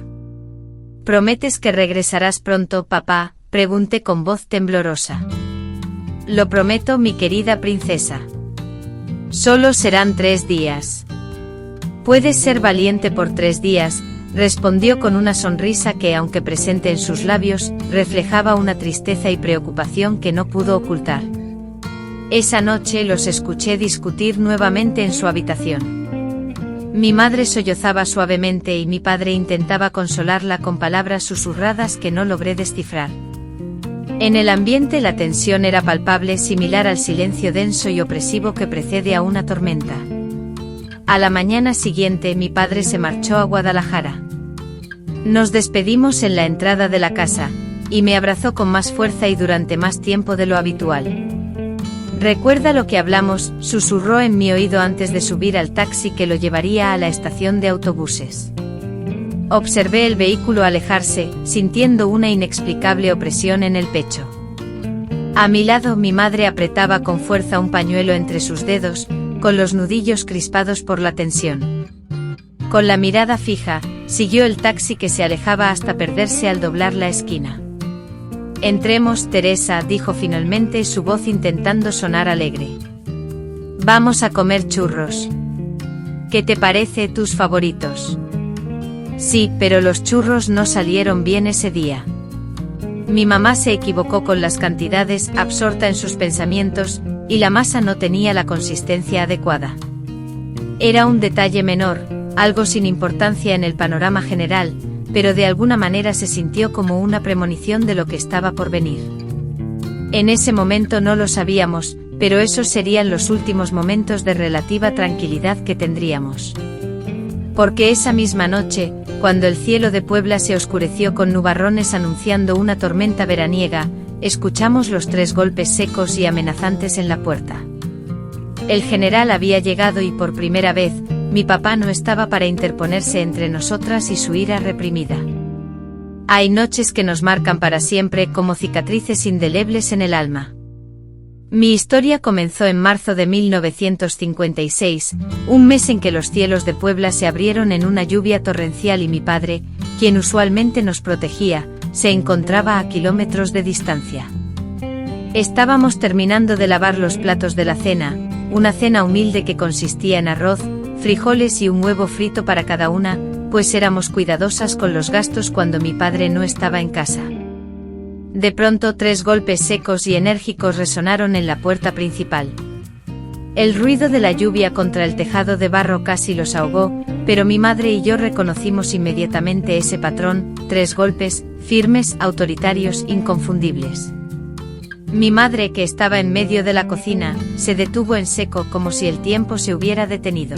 ¿Prometes que regresarás pronto, papá?, pregunté con voz temblorosa. Lo prometo, mi querida princesa. Solo serán 3 días. Puedes ser valiente por 3 días, respondió con una sonrisa que, aunque presente en sus labios, reflejaba una tristeza y preocupación que no pudo ocultar. Esa noche los escuché discutir nuevamente en su habitación. Mi madre sollozaba suavemente y mi padre intentaba consolarla con palabras susurradas que no logré descifrar. En el ambiente la tensión era palpable, similar al silencio denso y opresivo que precede a una tormenta. A la mañana siguiente mi padre se marchó a Guadalajara. Nos despedimos en la entrada de la casa, y me abrazó con más fuerza y durante más tiempo de lo habitual. «Recuerda lo que hablamos», susurró en mi oído antes de subir al taxi que lo llevaría a la estación de autobuses. Observé el vehículo alejarse, sintiendo una inexplicable opresión en el pecho. A mi lado mi madre apretaba con fuerza un pañuelo entre sus dedos, con los nudillos crispados por la tensión. Con la mirada fija, siguió el taxi que se alejaba hasta perderse al doblar la esquina. «Entremos, Teresa», dijo finalmente, su voz intentando sonar alegre. «Vamos a comer churros. ¿Qué te parece, tus favoritos?» «Sí, pero los churros no salieron bien ese día». Mi mamá se equivocó con las cantidades, absorta en sus pensamientos, y la masa no tenía la consistencia adecuada. Era un detalle menor, algo sin importancia en el panorama general, pero de alguna manera se sintió como una premonición de lo que estaba por venir. En ese momento no lo sabíamos, pero esos serían los últimos momentos de relativa tranquilidad que tendríamos. Porque esa misma noche, cuando el cielo de Puebla se oscureció con nubarrones anunciando una tormenta veraniega, escuchamos los 3 golpes secos y amenazantes en la puerta. El general había llegado y por primera vez, mi papá no estaba para interponerse entre nosotras y su ira reprimida. Hay noches que nos marcan para siempre como cicatrices indelebles en el alma. Mi historia comenzó en marzo de 1956, un mes en que los cielos de Puebla se abrieron en una lluvia torrencial y mi padre, quien usualmente nos protegía, se encontraba a kilómetros de distancia. Estábamos terminando de lavar los platos de la cena, una cena humilde que consistía en arroz, frijoles y un huevo frito para cada una, pues éramos cuidadosas con los gastos cuando mi padre no estaba en casa. De pronto 3 golpes secos y enérgicos resonaron en la puerta principal. El ruido de la lluvia contra el tejado de barro casi los ahogó, pero mi madre y yo reconocimos inmediatamente ese patrón, 3 golpes, firmes, autoritarios, inconfundibles. Mi madre, que estaba en medio de la cocina, se detuvo en seco como si el tiempo se hubiera detenido.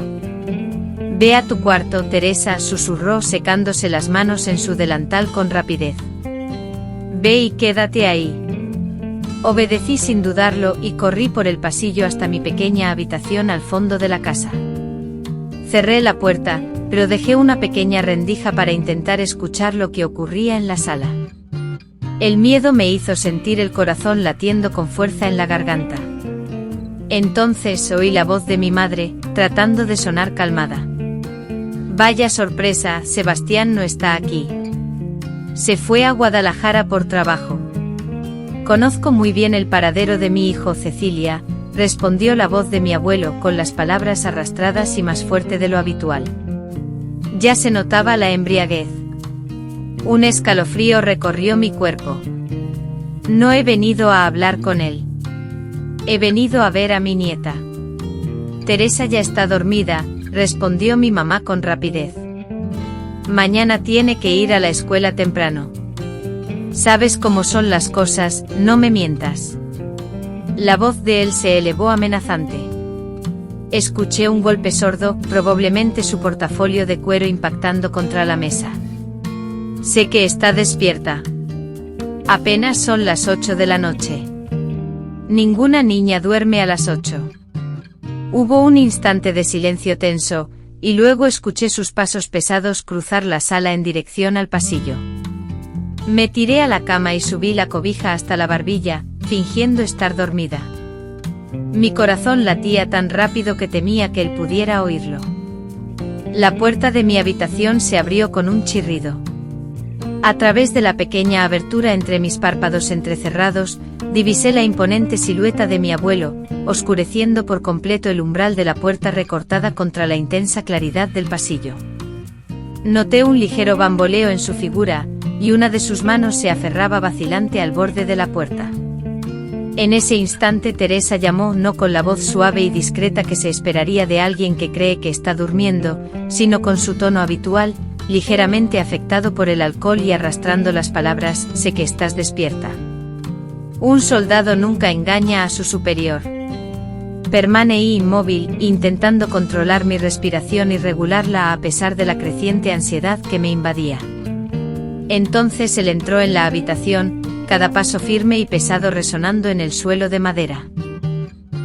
«Ve a tu cuarto, Teresa», susurró secándose las manos en su delantal con rapidez. «Ve y quédate ahí». Obedecí sin dudarlo y corrí por el pasillo hasta mi pequeña habitación al fondo de la casa. Cerré la puerta, pero dejé una pequeña rendija para intentar escuchar lo que ocurría en la sala. El miedo me hizo sentir el corazón latiendo con fuerza en la garganta. Entonces oí la voz de mi madre, tratando de sonar calmada. «Vaya sorpresa, Sebastián no está aquí. Se fue a Guadalajara por trabajo». «Conozco muy bien el paradero de mi hijo, Cecilia», respondió la voz de mi abuelo con las palabras arrastradas y más fuerte de lo habitual. Ya se notaba la embriaguez. Un escalofrío recorrió mi cuerpo. «No he venido a hablar con él. He venido a ver a mi nieta». «Teresa ya está dormida», respondió mi mamá con rapidez. «Mañana tiene que ir a la escuela temprano. Sabes cómo son las cosas, no me mientas». La voz de él se elevó amenazante. Escuché un golpe sordo, probablemente su portafolio de cuero impactando contra la mesa. «Sé que está despierta. Apenas son las 8 de la noche. Ninguna niña duerme a las 8. Hubo un instante de silencio tenso, y luego escuché sus pasos pesados cruzar la sala en dirección al pasillo. Me tiré a la cama y subí la cobija hasta la barbilla, fingiendo estar dormida. Mi corazón latía tan rápido que temía que él pudiera oírlo. La puerta de mi habitación se abrió con un chirrido. A través de la pequeña abertura entre mis párpados entrecerrados, divisé la imponente silueta de mi abuelo, oscureciendo por completo el umbral de la puerta recortada contra la intensa claridad del pasillo. Noté un ligero bamboleo en su figura, y una de sus manos se aferraba vacilante al borde de la puerta. En ese instante Teresa llamó, no con la voz suave y discreta que se esperaría de alguien que cree que está durmiendo, sino con su tono habitual, ligeramente afectado por el alcohol y arrastrando las palabras: sé que estás despierta. Un soldado nunca engaña a su superior. Permanecí inmóvil, intentando controlar mi respiración y regularla a pesar de la creciente ansiedad que me invadía. Entonces él entró en la habitación, cada paso firme y pesado resonando en el suelo de madera.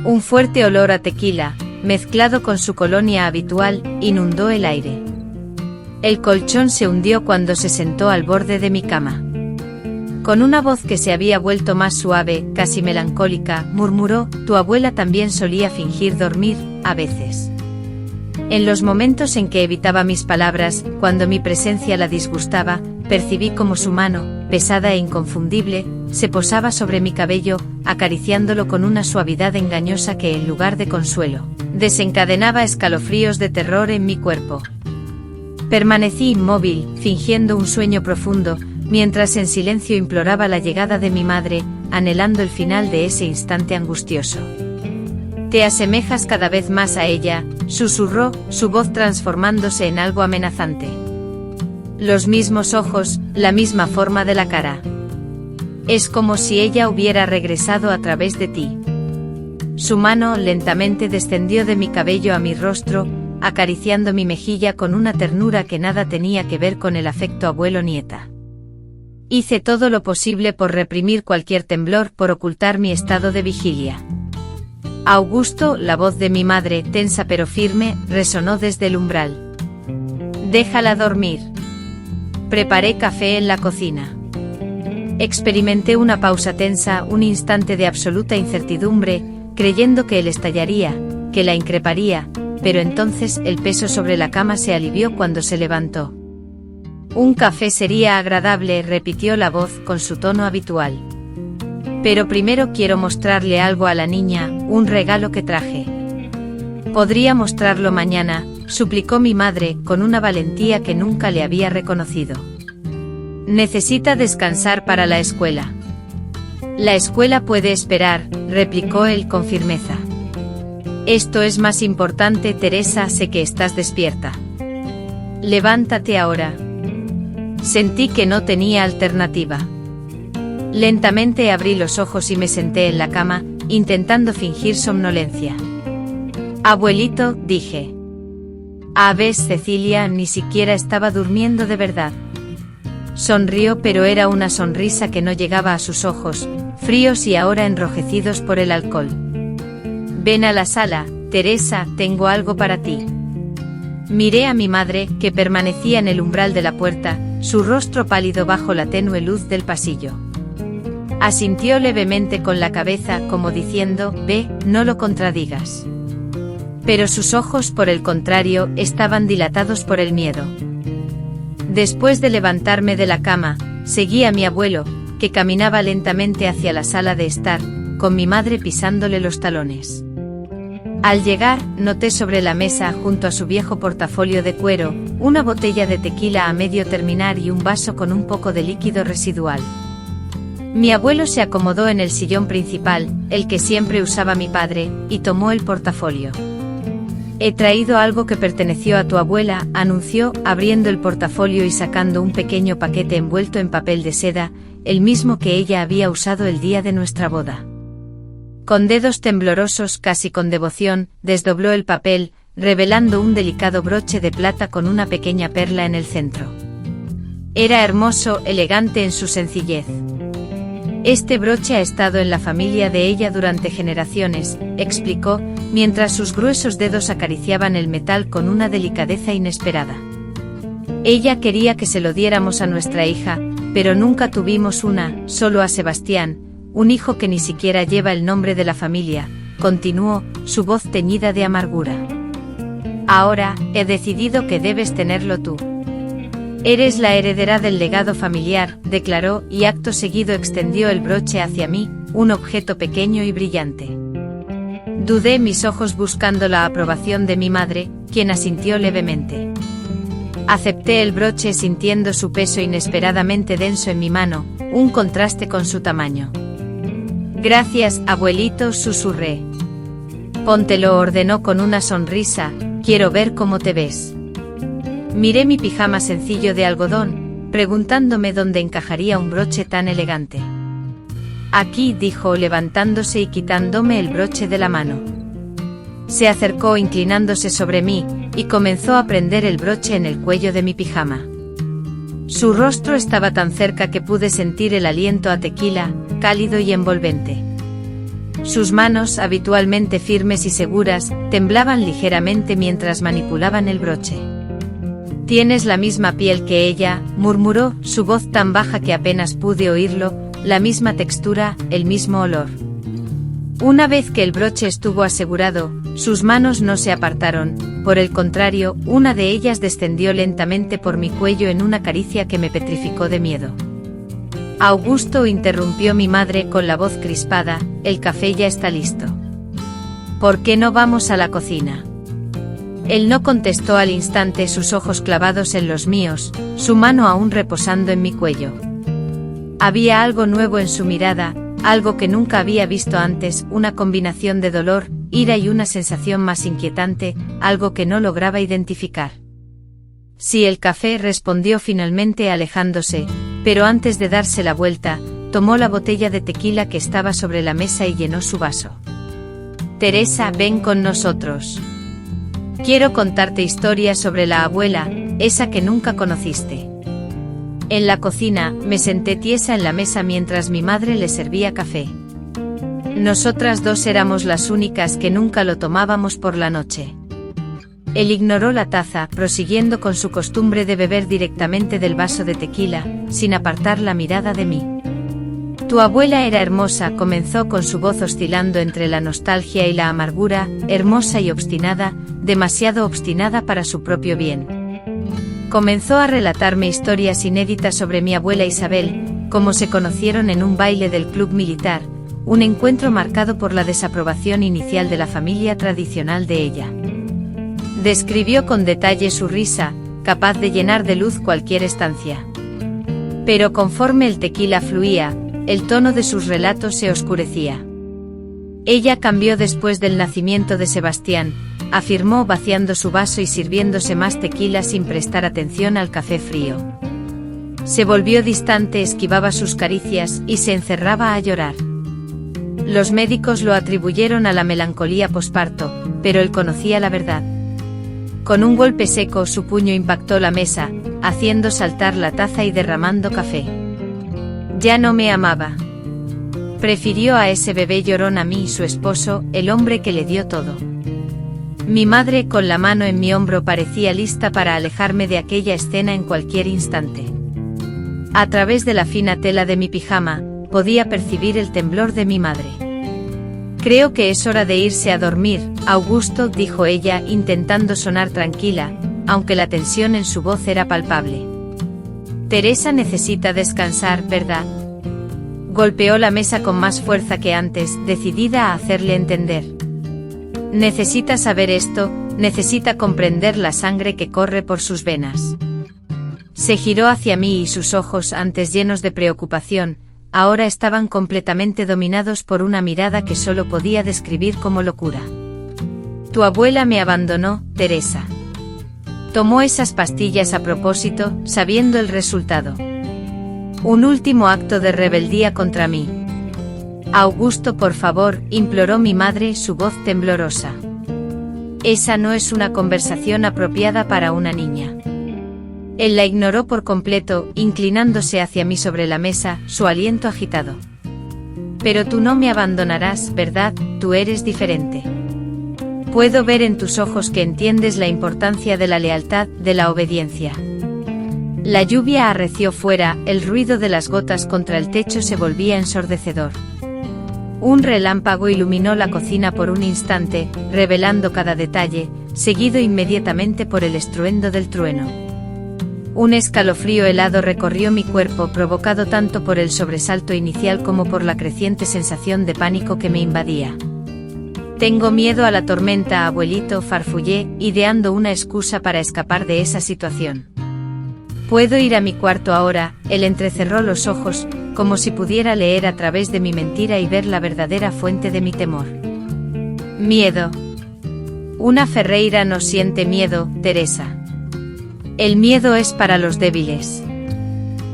Un fuerte olor a tequila, mezclado con su colonia habitual, inundó el aire. El colchón se hundió cuando se sentó al borde de mi cama. Con una voz que se había vuelto más suave, casi melancólica, murmuró: tu abuela también solía fingir dormir, a veces. En los momentos en que evitaba mis palabras, cuando mi presencia la disgustaba, percibí como su mano, pesada e inconfundible, se posaba sobre mi cabello, acariciándolo con una suavidad engañosa que, en lugar de consuelo, desencadenaba escalofríos de terror en mi cuerpo. Permanecí inmóvil, fingiendo un sueño profundo, mientras en silencio imploraba la llegada de mi madre, anhelando el final de ese instante angustioso. Te asemejas cada vez más a ella, susurró, su voz transformándose en algo amenazante. Los mismos ojos, la misma forma de la cara. Es como si ella hubiera regresado a través de ti. Su mano lentamente descendió de mi cabello a mi rostro, acariciando mi mejilla con una ternura que nada tenía que ver con el afecto abuelo-nieta. Hice todo lo posible por reprimir cualquier temblor, por ocultar mi estado de vigilia. Augusto, la voz de mi madre, tensa pero firme, resonó desde el umbral. Déjala dormir. Preparé café en la cocina. Experimenté una pausa tensa, un instante de absoluta incertidumbre, creyendo que él estallaría, que la increparía, pero entonces el peso sobre la cama se alivió cuando se levantó. Un café sería agradable, repitió la voz con su tono habitual. Pero primero quiero mostrarle algo a la niña, un regalo que traje. Podría mostrarlo mañana, suplicó mi madre, con una valentía que nunca le había reconocido. Necesita descansar para la escuela. La escuela puede esperar, replicó él con firmeza. Esto es más importante, Teresa, sé que estás despierta. Levántate ahora. Sentí que no tenía alternativa. Lentamente abrí los ojos y me senté en la cama, intentando fingir somnolencia. Abuelito, dije. A ver, Cecilia ni siquiera estaba durmiendo de verdad. Sonrió, pero era una sonrisa que no llegaba a sus ojos, fríos y ahora enrojecidos por el alcohol. Ven a la sala, Teresa, tengo algo para ti. Miré a mi madre, que permanecía en el umbral de la puerta, su rostro pálido bajo la tenue luz del pasillo. Asintió levemente con la cabeza, como diciendo: ve, no lo contradigas. Pero sus ojos, por el contrario, estaban dilatados por el miedo. Después de levantarme de la cama, seguí a mi abuelo, que caminaba lentamente hacia la sala de estar, con mi madre pisándole los talones. Al llegar, noté sobre la mesa, junto a su viejo portafolio de cuero, una botella de tequila a medio terminar y un vaso con un poco de líquido residual. Mi abuelo se acomodó en el sillón principal, el que siempre usaba mi padre, y tomó el portafolio. He traído algo que perteneció a tu abuela, anunció, abriendo el portafolio y sacando un pequeño paquete envuelto en papel de seda, el mismo que ella había usado el día de nuestra boda. Con dedos temblorosos, casi con devoción, desdobló el papel, revelando un delicado broche de plata con una pequeña perla en el centro. Era hermoso, elegante en su sencillez. Este broche ha estado en la familia de ella durante generaciones, explicó, mientras sus gruesos dedos acariciaban el metal con una delicadeza inesperada. Ella quería que se lo diéramos a nuestra hija, pero nunca tuvimos una, solo a Sebastián, un hijo que ni siquiera lleva el nombre de la familia, continuó, su voz teñida de amargura. Ahora, he decidido que debes tenerlo tú. Eres la heredera del legado familiar, declaró, y acto seguido extendió el broche hacia mí, un objeto pequeño y brillante. Dudé mis ojos buscando la aprobación de mi madre, quien asintió levemente. Acepté el broche sintiendo su peso inesperadamente denso en mi mano, un contraste con su tamaño. Gracias, abuelito, susurré. Póntelo, ordenó con una sonrisa, quiero ver cómo te ves. Miré mi pijama sencillo de algodón, preguntándome dónde encajaría un broche tan elegante. Aquí, dijo levantándose y quitándome el broche de la mano. Se acercó inclinándose sobre mí, y comenzó a prender el broche en el cuello de mi pijama. Su rostro estaba tan cerca que pude sentir el aliento a tequila, cálido y envolvente. Sus manos, habitualmente firmes y seguras, temblaban ligeramente mientras manipulaban el broche. Tienes la misma piel que ella, murmuró, su voz tan baja que apenas pude oírlo, la misma textura, el mismo olor. Una vez que el broche estuvo asegurado, sus manos no se apartaron, por el contrario, una de ellas descendió lentamente por mi cuello en una caricia que me petrificó de miedo. Augusto, interrumpió mi madre con la voz crispada, el café ya está listo. ¿Por qué no vamos a la cocina? Él no contestó al instante, sus ojos clavados en los míos, su mano aún reposando en mi cuello. Había algo nuevo en su mirada, algo que nunca había visto antes, una combinación de dolor, ira y una sensación más inquietante, algo que no lograba identificar. Sí, el café, respondió finalmente alejándose, pero antes de darse la vuelta, tomó la botella de tequila que estaba sobre la mesa y llenó su vaso. Teresa, ven con nosotros. Quiero contarte historias sobre la abuela, esa que nunca conociste. En la cocina, me senté tiesa en la mesa mientras mi madre le servía café. Nosotras dos éramos las únicas que nunca lo tomábamos por la noche. Él ignoró la taza, prosiguiendo con su costumbre de beber directamente del vaso de tequila, sin apartar la mirada de mí. Tu abuela era hermosa, comenzó con su voz oscilando entre la nostalgia y la amargura, hermosa y obstinada, demasiado obstinada para su propio bien. Comenzó a relatarme historias inéditas sobre mi abuela Isabel, cómo se conocieron en un baile del club militar, un encuentro marcado por la desaprobación inicial de la familia tradicional de ella. Describió con detalle su risa, capaz de llenar de luz cualquier estancia. Pero conforme el tequila fluía, el tono de sus relatos se oscurecía. Ella cambió después del nacimiento de Sebastián, afirmó vaciando su vaso y sirviéndose más tequila sin prestar atención al café frío. Se volvió distante, esquivaba sus caricias y se encerraba a llorar. Los médicos lo atribuyeron a la melancolía posparto, pero él conocía la verdad. Con un golpe seco su puño impactó la mesa, haciendo saltar la taza y derramando café. Ya no me amaba. Prefirió a ese bebé llorón a mí y su esposo, el hombre que le dio todo. Mi madre, con la mano en mi hombro, parecía lista para alejarme de aquella escena en cualquier instante. A través de la fina tela de mi pijama, podía percibir el temblor de mi madre. Creo que es hora de irse a dormir, Augusto, dijo ella, intentando sonar tranquila, aunque la tensión en su voz era palpable. Teresa necesita descansar, ¿verdad? Golpeó la mesa con más fuerza que antes, decidida a hacerle entender. Necesita saber esto, necesita comprender la sangre que corre por sus venas. Se giró hacia mí y sus ojos, antes llenos de preocupación, ahora estaban completamente dominados por una mirada que solo podía describir como locura. Tu abuela me abandonó, Teresa. Tomó esas pastillas a propósito, sabiendo el resultado. Un último acto de rebeldía contra mí. Augusto, por favor, imploró mi madre, su voz temblorosa. Esa no es una conversación apropiada para una niña. Él la ignoró por completo, inclinándose hacia mí sobre la mesa, su aliento agitado. Pero tú no me abandonarás, ¿verdad? Tú eres diferente. Puedo ver en tus ojos que entiendes la importancia de la lealtad, de la obediencia. La lluvia arreció fuera, el ruido de las gotas contra el techo se volvía ensordecedor. Un relámpago iluminó la cocina por un instante, revelando cada detalle, seguido inmediatamente por el estruendo del trueno. Un escalofrío helado recorrió mi cuerpo, provocado tanto por el sobresalto inicial como por la creciente sensación de pánico que me invadía. Tengo miedo a la tormenta, abuelito, farfullé, ideando una excusa para escapar de esa situación. Puedo ir a mi cuarto ahora. Él entrecerró los ojos, como si pudiera leer a través de mi mentira y ver la verdadera fuente de mi temor. Miedo. Una Ferreira no siente miedo, Teresa. El miedo es para los débiles.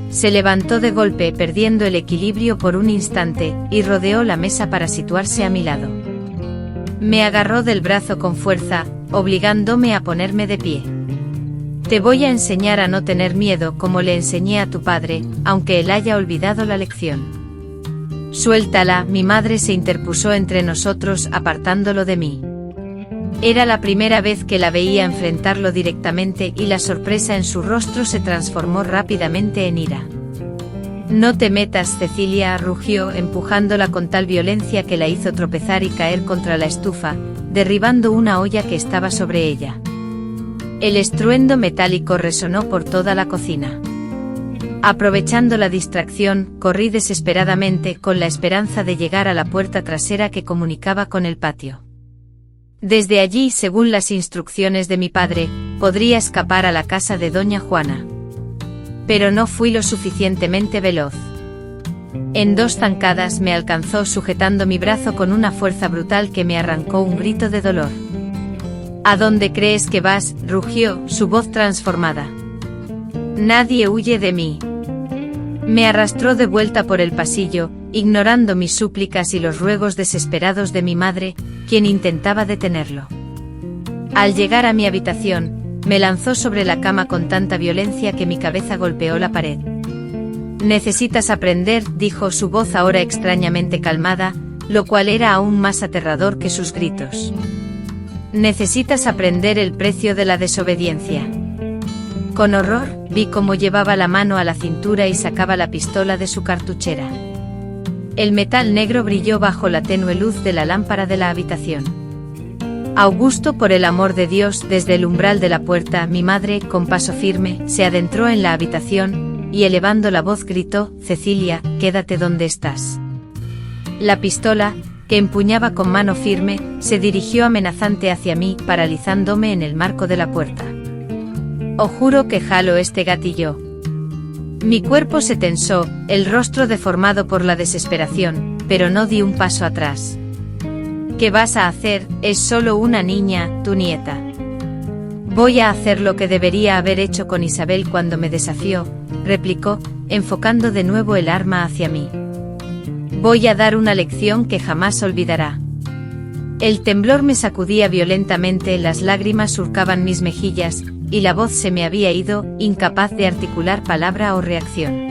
Se levantó de golpe, perdiendo el equilibrio por un instante, y rodeó la mesa para situarse a mi lado. Me agarró del brazo con fuerza, obligándome a ponerme de pie. Te voy a enseñar a no tener miedo como le enseñé a tu padre, aunque él haya olvidado la lección. Suéltala, mi madre se interpuso entre nosotros, apartándolo de mí. Era la primera vez que la veía enfrentarlo directamente y la sorpresa en su rostro se transformó rápidamente en ira. No te metas, Cecilia, rugió, empujándola con tal violencia que la hizo tropezar y caer contra la estufa, derribando una olla que estaba sobre ella. El estruendo metálico resonó por toda la cocina. Aprovechando la distracción, corrí desesperadamente con la esperanza de llegar a la puerta trasera que comunicaba con el patio. Desde allí, según las instrucciones de mi padre, podría escapar a la casa de doña Juana. Pero no fui lo suficientemente veloz. En 2 zancadas me alcanzó sujetando mi brazo con una fuerza brutal que me arrancó un grito de dolor. ¿A dónde crees que vas?, rugió, su voz transformada. Nadie huye de mí. Me arrastró de vuelta por el pasillo, ignorando mis súplicas y los ruegos desesperados de mi madre, quien intentaba detenerlo. Al llegar a mi habitación, me lanzó sobre la cama con tanta violencia que mi cabeza golpeó la pared. Necesitas aprender, dijo, su voz ahora extrañamente calmada, lo cual era aún más aterrador que sus gritos. Necesitas aprender el precio de la desobediencia. Con horror, vi cómo llevaba la mano a la cintura y sacaba la pistola de su cartuchera. El metal negro brilló bajo la tenue luz de la lámpara de la habitación. Augusto, por el amor de Dios, desde el umbral de la puerta, mi madre, con paso firme, se adentró en la habitación, y elevando la voz gritó, Cecilia, quédate donde estás. La pistola, que empuñaba con mano firme, se dirigió amenazante hacia mí, paralizándome en el marco de la puerta. Os juro que jalo este gatillo. Mi cuerpo se tensó, el rostro deformado por la desesperación, pero no di un paso atrás. ¿Qué vas a hacer? Es solo una niña, tu nieta. Voy a hacer lo que debería haber hecho con Isabel cuando me desafió, replicó, enfocando de nuevo el arma hacia mí. Voy a dar una lección que jamás olvidará. El temblor me sacudía violentamente, las lágrimas surcaban mis mejillas, y la voz se me había ido, incapaz de articular palabra o reacción.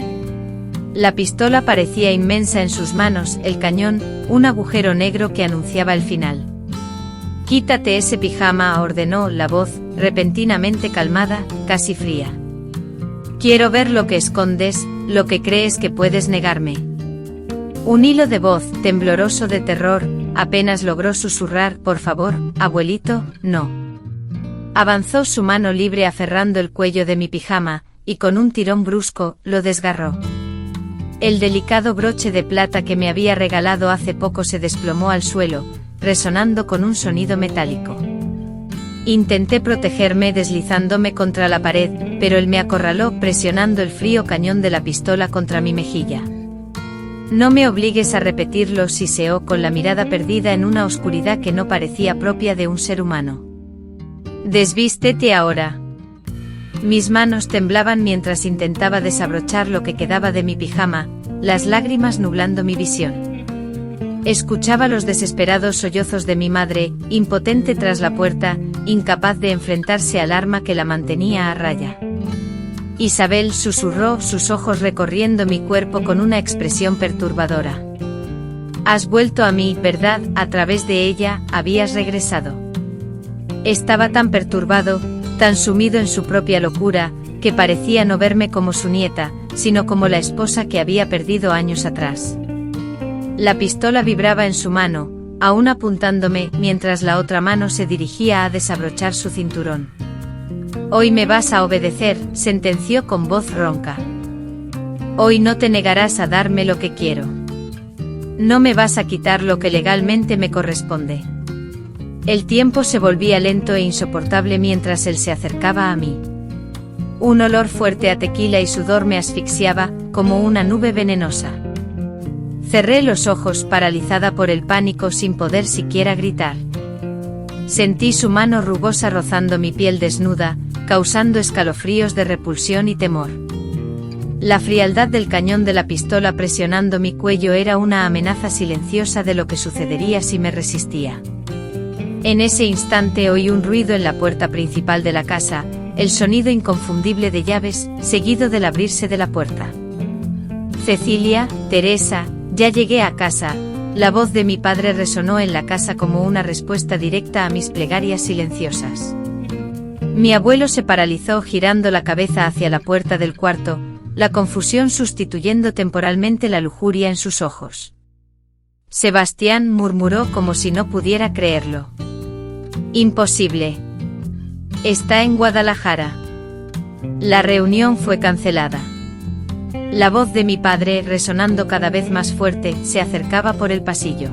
La pistola parecía inmensa en sus manos, el cañón, un agujero negro que anunciaba el final. Quítate ese pijama, ordenó la voz, repentinamente calmada, casi fría. Quiero ver lo que escondes, lo que crees que puedes negarme. Un hilo de voz, tembloroso de terror, apenas logró susurrar, por favor, abuelito, no. Avanzó su mano libre aferrando el cuello de mi pijama, y con un tirón brusco, lo desgarró. El delicado broche de plata que me había regalado hace poco se desplomó al suelo, resonando con un sonido metálico. Intenté protegerme deslizándome contra la pared, pero él me acorraló presionando el frío cañón de la pistola contra mi mejilla. No me obligues a repetirlo, siseó con la mirada perdida en una oscuridad que no parecía propia de un ser humano. Desvístete ahora. Mis manos temblaban mientras intentaba desabrochar lo que quedaba de mi pijama, las lágrimas nublando mi visión. Escuchaba los desesperados sollozos de mi madre, impotente tras la puerta, incapaz de enfrentarse al arma que la mantenía a raya. Isabel, susurró, sus ojos recorriendo mi cuerpo con una expresión perturbadora. Has vuelto a mí, ¿verdad? A través de ella, habías regresado. Estaba tan perturbado, tan sumido en su propia locura, que parecía no verme como su nieta, sino como la esposa que había perdido años atrás. La pistola vibraba en su mano, aún apuntándome, mientras la otra mano se dirigía a desabrochar su cinturón. «Hoy me vas a obedecer», sentenció con voz ronca. «Hoy no te negarás a darme lo que quiero. No me vas a quitar lo que legalmente me corresponde». El tiempo se volvía lento e insoportable mientras él se acercaba a mí. Un olor fuerte a tequila y sudor me asfixiaba, como una nube venenosa. Cerré los ojos paralizada por el pánico sin poder siquiera gritar. Sentí su mano rugosa rozando mi piel desnuda, causando escalofríos de repulsión y temor. La frialdad del cañón de la pistola presionando mi cuello era una amenaza silenciosa de lo que sucedería si me resistía. En ese instante oí un ruido en la puerta principal de la casa, el sonido inconfundible de llaves, seguido del abrirse de la puerta. «Cecilia, Teresa, ya llegué a casa», la voz de mi padre resonó en la casa como una respuesta directa a mis plegarias silenciosas. Mi abuelo se paralizó girando la cabeza hacia la puerta del cuarto, la confusión sustituyendo temporalmente la lujuria en sus ojos. «Sebastián», murmuró como si no pudiera creerlo. «Imposible. Está en Guadalajara». La reunión fue cancelada. La voz de mi padre, resonando cada vez más fuerte, se acercaba por el pasillo.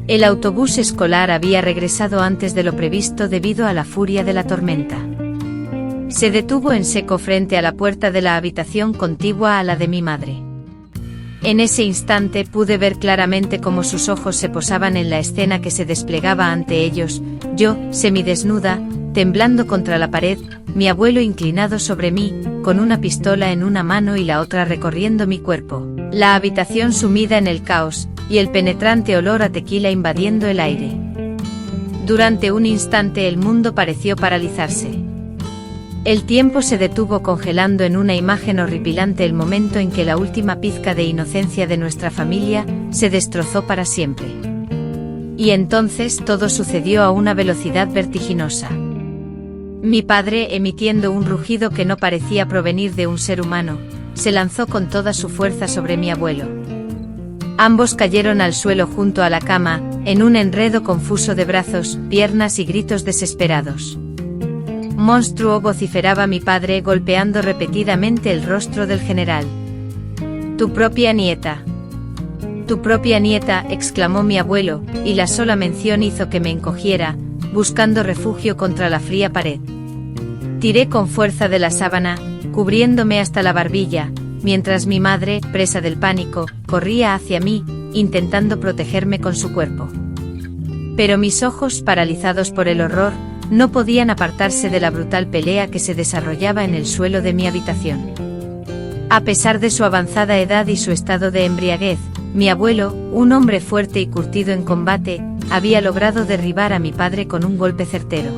El autobús escolar había regresado antes de lo previsto debido a la furia de la tormenta. Se detuvo en seco frente a la puerta de la habitación contigua a la de mi madre. En ese instante pude ver claramente cómo sus ojos se posaban en la escena que se desplegaba ante ellos, yo, semidesnuda, temblando contra la pared, mi abuelo inclinado sobre mí, con una pistola en una mano y la otra recorriendo mi cuerpo, la habitación sumida en el caos, y el penetrante olor a tequila invadiendo el aire. Durante un instante el mundo pareció paralizarse. El tiempo se detuvo congelando en una imagen horripilante el momento en que la última pizca de inocencia de nuestra familia se destrozó para siempre. Y entonces todo sucedió a una velocidad vertiginosa. Mi padre, emitiendo un rugido que no parecía provenir de un ser humano, se lanzó con toda su fuerza sobre mi abuelo. Ambos cayeron al suelo junto a la cama, en un enredo confuso de brazos, piernas y gritos desesperados. «Monstruo», vociferaba mi padre golpeando repetidamente el rostro del general. «Tu propia nieta». «Tu propia nieta», exclamó mi abuelo, y la sola mención hizo que me encogiera, buscando refugio contra la fría pared. Tiré con fuerza de la sábana, cubriéndome hasta la barbilla, mientras mi madre, presa del pánico, corría hacia mí, intentando protegerme con su cuerpo. Pero mis ojos, paralizados por el horror, no podían apartarse de la brutal pelea que se desarrollaba en el suelo de mi habitación. A pesar de su avanzada edad y su estado de embriaguez, mi abuelo, un hombre fuerte y curtido en combate, había logrado derribar a mi padre con un golpe certero.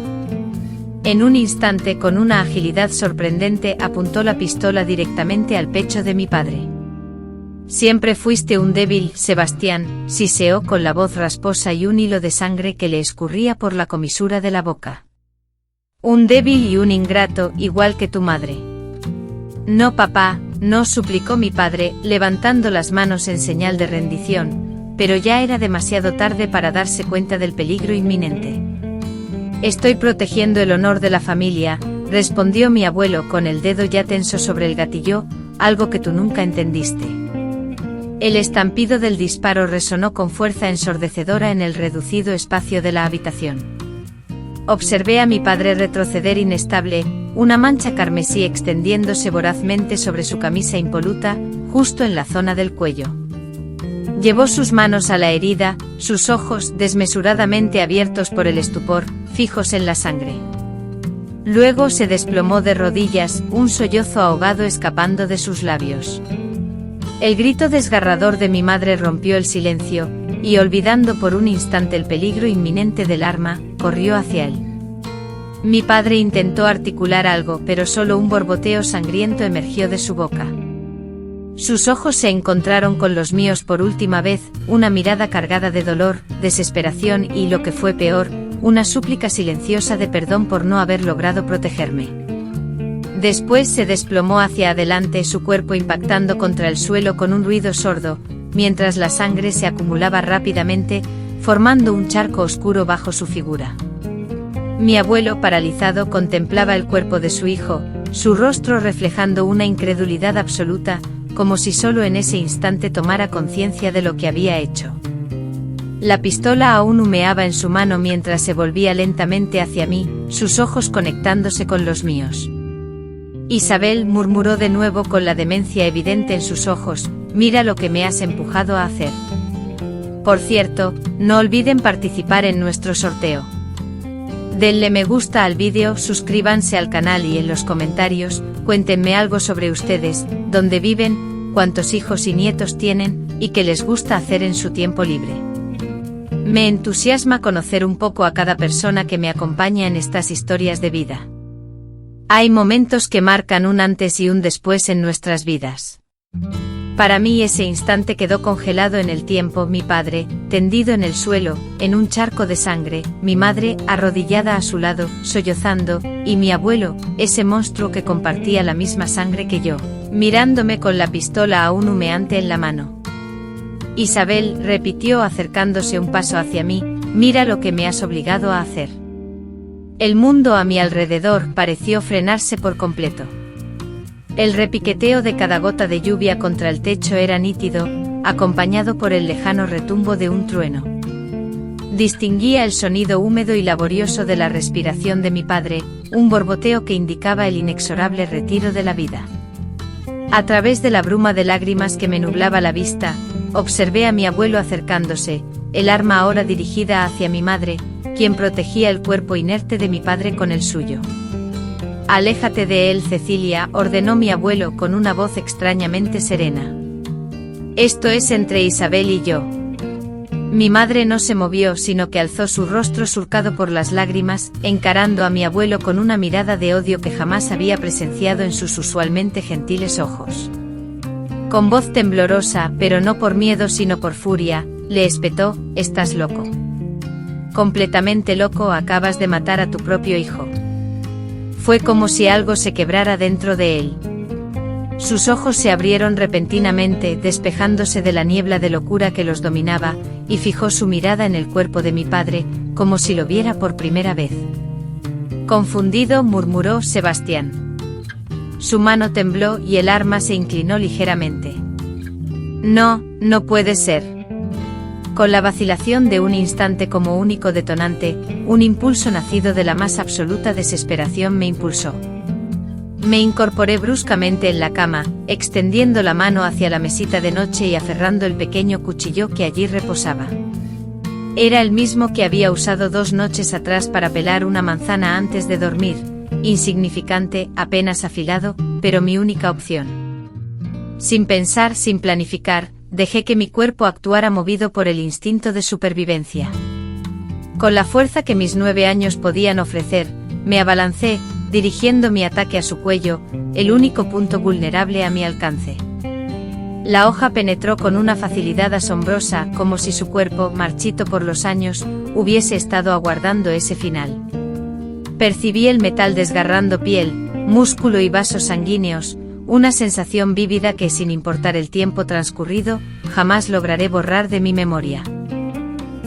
En un instante, con una agilidad sorprendente, apuntó la pistola directamente al pecho de mi padre. «Siempre fuiste un débil, Sebastián», siseó con la voz rasposa y un hilo de sangre que le escurría por la comisura de la boca. «Un débil y un ingrato, igual que tu madre». «No, papá», no, suplicó mi padre, levantando las manos en señal de rendición, pero ya era demasiado tarde para darse cuenta del peligro inminente. «Estoy protegiendo el honor de la familia», respondió mi abuelo con el dedo ya tenso sobre el gatillo, «algo que tú nunca entendiste». El estampido del disparo resonó con fuerza ensordecedora en el reducido espacio de la habitación. Observé a mi padre retroceder inestable, una mancha carmesí extendiéndose vorazmente sobre su camisa impoluta, justo en la zona del cuello. Llevó sus manos a la herida, sus ojos, desmesuradamente abiertos por el estupor, fijos en la sangre. Luego se desplomó de rodillas, un sollozo ahogado escapando de sus labios. El grito desgarrador de mi madre rompió el silencio, y olvidando por un instante el peligro inminente del arma, corrió hacia él. Mi padre intentó articular algo, pero solo un borboteo sangriento emergió de su boca. Sus ojos se encontraron con los míos por última vez, una mirada cargada de dolor, desesperación y, lo que fue peor, una súplica silenciosa de perdón por no haber logrado protegerme. Después se desplomó hacia adelante, su cuerpo impactando contra el suelo con un ruido sordo, mientras la sangre se acumulaba rápidamente, formando un charco oscuro bajo su figura. Mi abuelo, paralizado, contemplaba el cuerpo de su hijo, su rostro reflejando una incredulidad absoluta, como si solo en ese instante tomara conciencia de lo que había hecho. La pistola aún humeaba en su mano mientras se volvía lentamente hacia mí, sus ojos conectándose con los míos. Isabel, murmuró de nuevo con la demencia evidente en sus ojos, mira lo que me has empujado a hacer. Por cierto, no olviden participar en nuestro sorteo. Denle me gusta al vídeo, suscríbanse al canal y en los comentarios, cuéntenme algo sobre ustedes, dónde viven, cuántos hijos y nietos tienen, y qué les gusta hacer en su tiempo libre. Me entusiasma conocer un poco a cada persona que me acompaña en estas historias de vida. Hay momentos que marcan un antes y un después en nuestras vidas. Para mí ese instante quedó congelado en el tiempo, mi padre, tendido en el suelo, en un charco de sangre, mi madre, arrodillada a su lado, sollozando, y mi abuelo, ese monstruo que compartía la misma sangre que yo, mirándome con la pistola aún humeante en la mano. Isabel, repitió acercándose un paso hacia mí, mira lo que me has obligado a hacer. El mundo a mi alrededor pareció frenarse por completo. El repiqueteo de cada gota de lluvia contra el techo era nítido, acompañado por el lejano retumbo de un trueno. Distinguía el sonido húmedo y laborioso de la respiración de mi padre, un borboteo que indicaba el inexorable retiro de la vida. A través de la bruma de lágrimas que me nublaba la vista, observé a mi abuelo acercándose, el arma ahora dirigida hacia mi madre, quien protegía el cuerpo inerte de mi padre con el suyo. Aléjate de él, Cecilia, ordenó mi abuelo con una voz extrañamente serena. Esto es entre Isabel y yo. Mi madre no se movió, sino que alzó su rostro surcado por las lágrimas, encarando a mi abuelo con una mirada de odio que jamás había presenciado en sus usualmente gentiles ojos. Con voz temblorosa, pero no por miedo sino por furia, le espetó, «Estás loco. Completamente loco, acabas de matar a tu propio hijo». Fue como si algo se quebrara dentro de él. Sus ojos se abrieron repentinamente, despejándose de la niebla de locura que los dominaba, y fijó su mirada en el cuerpo de mi padre, como si lo viera por primera vez. Confundido, murmuró Sebastián. Su mano tembló y el arma se inclinó ligeramente. No, no puede ser. Con la vacilación de un instante como único detonante, un impulso nacido de la más absoluta desesperación me impulsó. Me incorporé bruscamente en la cama, extendiendo la mano hacia la mesita de noche y aferrando el pequeño cuchillo que allí reposaba. Era el mismo que había usado 2 noches atrás para pelar una manzana antes de dormir, insignificante, apenas afilado, pero mi única opción. Sin pensar, sin planificar, dejé que mi cuerpo actuara movido por el instinto de supervivencia. Con la fuerza que mis 9 años podían ofrecer, me abalancé, dirigiendo mi ataque a su cuello, el único punto vulnerable a mi alcance. La hoja penetró con una facilidad asombrosa, como si su cuerpo, marchito por los años, hubiese estado aguardando ese final. Percibí el metal desgarrando piel, músculo y vasos sanguíneos, una sensación vívida que, sin importar el tiempo transcurrido, jamás lograré borrar de mi memoria.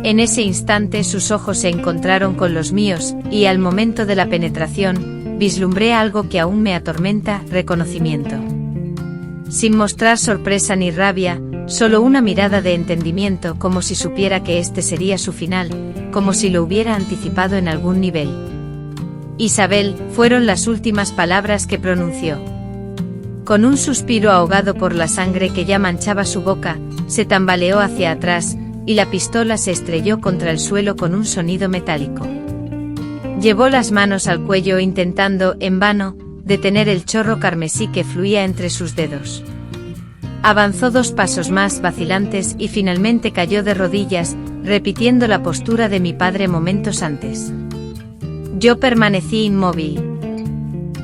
En ese instante sus ojos se encontraron con los míos, y al momento de la penetración, vislumbré algo que aún me atormenta, reconocimiento. Sin mostrar sorpresa ni rabia, solo una mirada de entendimiento, como si supiera que este sería su final, como si lo hubiera anticipado en algún nivel. Isabel, fueron las últimas palabras que pronunció. Con un suspiro ahogado por la sangre que ya manchaba su boca, se tambaleó hacia atrás, y la pistola se estrelló contra el suelo con un sonido metálico. Llevó las manos al cuello intentando, en vano, detener el chorro carmesí que fluía entre sus dedos. Avanzó 2 pasos más vacilantes y finalmente cayó de rodillas, repitiendo la postura de mi padre momentos antes. Yo permanecí inmóvil.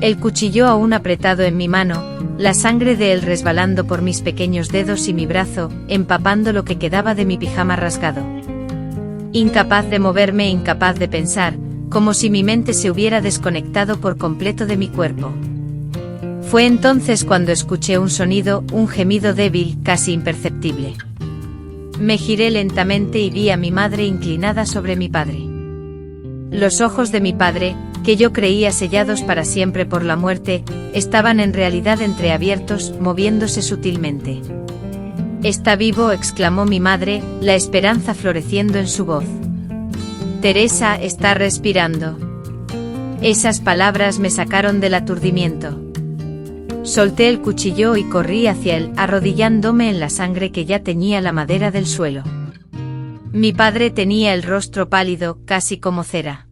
El cuchillo aún apretado en mi mano, la sangre de él resbalando por mis pequeños dedos y mi brazo, empapando lo que quedaba de mi pijama rasgado. Incapaz de moverme, incapaz de pensar, como si mi mente se hubiera desconectado por completo de mi cuerpo. Fue entonces cuando escuché un sonido, un gemido débil, casi imperceptible. Me giré lentamente y vi a mi madre inclinada sobre mi padre. Los ojos de mi padre, que yo creía sellados para siempre por la muerte, estaban en realidad entreabiertos, moviéndose sutilmente. «Está vivo», exclamó mi madre, la esperanza floreciendo en su voz. «Teresa está respirando». Esas palabras me sacaron del aturdimiento. Solté el cuchillo y corrí hacia él, arrodillándome en la sangre que ya teñía la madera del suelo. Mi padre tenía el rostro pálido, casi como cera.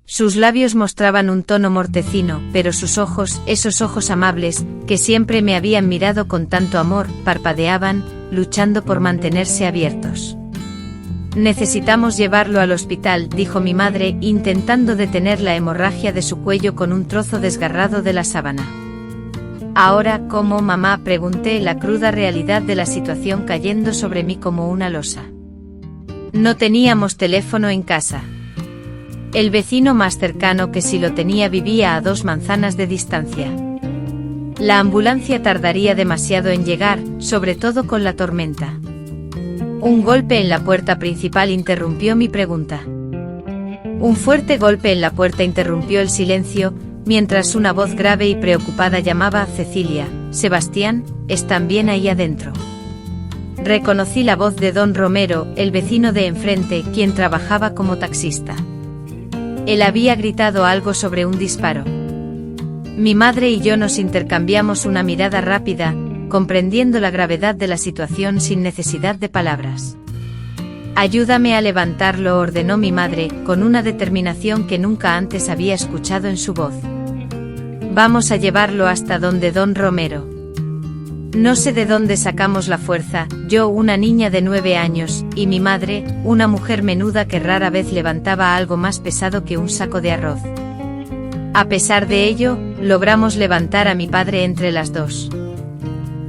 Sus labios mostraban un tono mortecino, pero sus ojos, esos ojos amables, que siempre me habían mirado con tanto amor, parpadeaban, luchando por mantenerse abiertos. «Necesitamos llevarlo al hospital», dijo mi madre, intentando detener la hemorragia de su cuello con un trozo desgarrado de la sábana. «¿Ahora cómo, mamá?», pregunté, la cruda realidad de la situación cayendo sobre mí como una losa. No teníamos teléfono en casa. El vecino más cercano, que si lo tenía, vivía a 2 manzanas de distancia. La ambulancia tardaría demasiado en llegar, sobre todo con la tormenta. Un golpe en la puerta principal interrumpió mi pregunta. Un fuerte golpe en la puerta interrumpió el silencio, mientras una voz grave y preocupada llamaba a Cecilia: «Sebastián, ¿están bien ahí adentro?». Reconocí la voz de don Romero, el vecino de enfrente, quien trabajaba como taxista. Él había gritado algo sobre un disparo. Mi madre y yo nos intercambiamos una mirada rápida, comprendiendo la gravedad de la situación sin necesidad de palabras. «Ayúdame a levantarlo», ordenó mi madre, con una determinación que nunca antes había escuchado en su voz. «Vamos a llevarlo hasta donde don Romero». No sé de dónde sacamos la fuerza, yo, una niña de 9 años, y mi madre, una mujer menuda que rara vez levantaba algo más pesado que un saco de arroz. A pesar de ello, logramos levantar a mi padre entre las dos.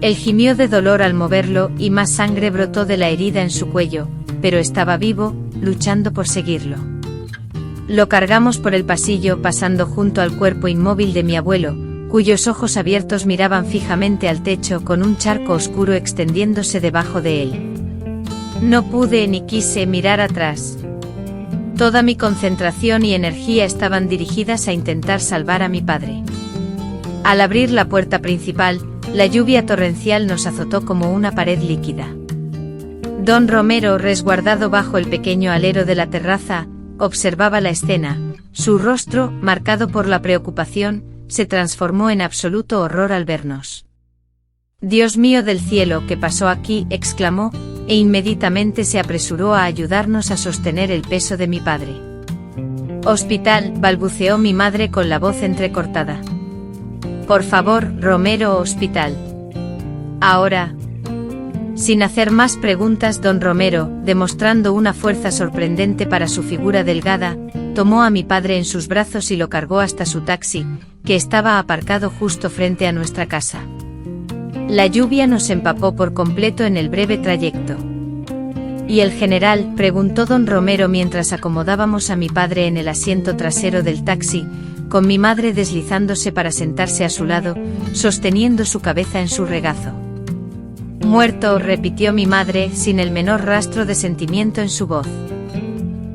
Él gimió de dolor al moverlo y más sangre brotó de la herida en su cuello, pero estaba vivo, luchando por seguirlo. Lo cargamos por el pasillo, pasando junto al cuerpo inmóvil de mi abuelo, cuyos ojos abiertos miraban fijamente al techo con un charco oscuro extendiéndose debajo de él. No pude ni quise mirar atrás. Toda mi concentración y energía estaban dirigidas a intentar salvar a mi padre. Al abrir la puerta principal, la lluvia torrencial nos azotó como una pared líquida. Don Romero, resguardado bajo el pequeño alero de la terraza, observaba la escena. Su rostro, marcado por la preocupación, se transformó en absoluto horror al vernos. «Dios mío del cielo, ¿qué pasó aquí?», exclamó, e inmediatamente se apresuró a ayudarnos a sostener el peso de mi padre. «Hospital», balbuceó mi madre con la voz entrecortada. «Por favor, Romero, hospital». «Ahora». Sin hacer más preguntas, don Romero, demostrando una fuerza sorprendente para su figura delgada, tomó a mi padre en sus brazos y lo cargó hasta su taxi, que estaba aparcado justo frente a nuestra casa. La lluvia nos empapó por completo en el breve trayecto. «¿Y el general?», preguntó don Romero mientras acomodábamos a mi padre en el asiento trasero del taxi, con mi madre deslizándose para sentarse a su lado, sosteniendo su cabeza en su regazo. «Muerto», repitió mi madre, sin el menor rastro de sentimiento en su voz.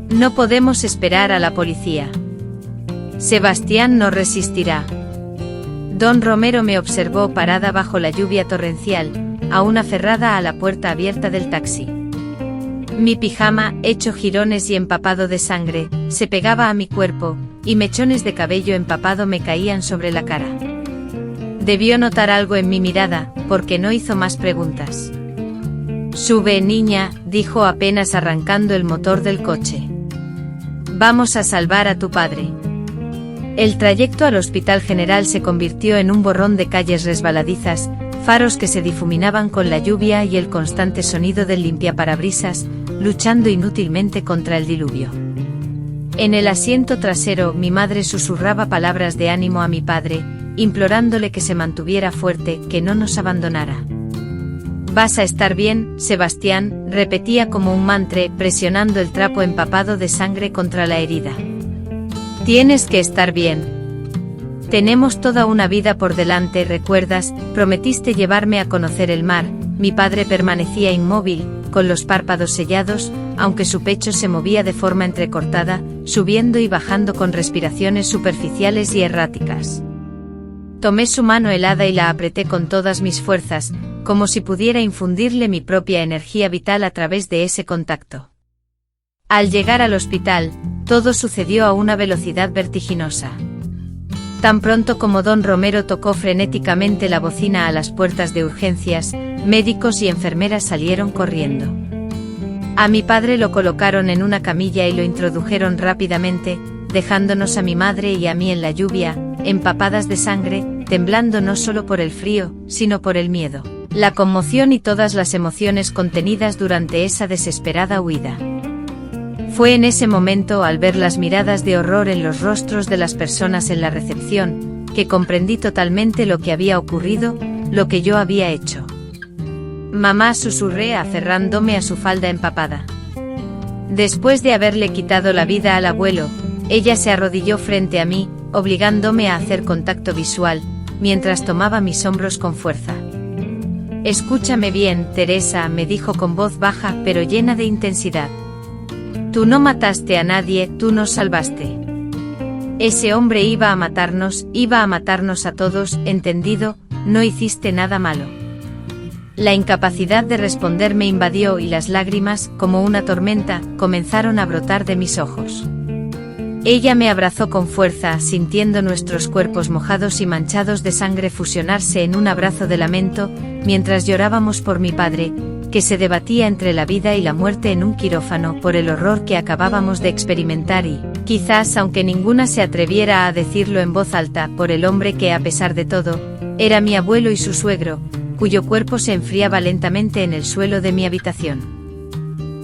«No podemos esperar a la policía. Sebastián no resistirá». Don Romero me observó parada bajo la lluvia torrencial, aún aferrada a la puerta abierta del taxi. Mi pijama, hecho jirones y empapado de sangre, se pegaba a mi cuerpo, y mechones de cabello empapado me caían sobre la cara. Debió notar algo en mi mirada, porque no hizo más preguntas. «Sube, niña», dijo apenas arrancando el motor del coche. «Vamos a salvar a tu padre». El trayecto al Hospital General se convirtió en un borrón de calles resbaladizas, faros que se difuminaban con la lluvia y el constante sonido del limpiaparabrisas, luchando inútilmente contra el diluvio. En el asiento trasero, mi madre susurraba palabras de ánimo a mi padre, implorándole que se mantuviera fuerte, que no nos abandonara. «Vas a estar bien, Sebastián», repetía como un mantra, presionando el trapo empapado de sangre contra la herida. «Tienes que estar bien. Tenemos toda una vida por delante, ¿recuerdas? Prometiste llevarme a conocer el mar», mi padre permanecía inmóvil, con los párpados sellados, aunque su pecho se movía de forma entrecortada, subiendo y bajando con respiraciones superficiales y erráticas. Tomé su mano helada y la apreté con todas mis fuerzas, como si pudiera infundirle mi propia energía vital a través de ese contacto. Al llegar al hospital, todo sucedió a una velocidad vertiginosa. Tan pronto como don Romero tocó frenéticamente la bocina a las puertas de urgencias, médicos y enfermeras salieron corriendo. A mi padre lo colocaron en una camilla y lo introdujeron rápidamente, dejándonos a mi madre y a mí en la lluvia, empapadas de sangre, temblando no solo por el frío, sino por el miedo, la conmoción y todas las emociones contenidas durante esa desesperada huida. Fue en ese momento, al ver las miradas de horror en los rostros de las personas en la recepción, que comprendí totalmente lo que había ocurrido, lo que yo había hecho. Mamá, susurré aferrándome a su falda empapada. Después de haberle quitado la vida al abuelo, ella se arrodilló frente a mí, obligándome a hacer contacto visual, mientras tomaba mis hombros con fuerza. Escúchame bien, Teresa, me dijo con voz baja pero llena de intensidad. Tú no mataste a nadie, tú nos salvaste. Ese hombre iba a matarnos a todos, ¿entendido? No hiciste nada malo. La incapacidad de responder me invadió y las lágrimas, como una tormenta, comenzaron a brotar de mis ojos. Ella me abrazó con fuerza, sintiendo nuestros cuerpos mojados y manchados de sangre fusionarse en un abrazo de lamento, mientras llorábamos por mi padre, que se debatía entre la vida y la muerte en un quirófano por el horror que acabábamos de experimentar y, quizás aunque ninguna se atreviera a decirlo en voz alta, por el hombre que a pesar de todo, era mi abuelo y su suegro, cuyo cuerpo se enfriaba lentamente en el suelo de mi habitación.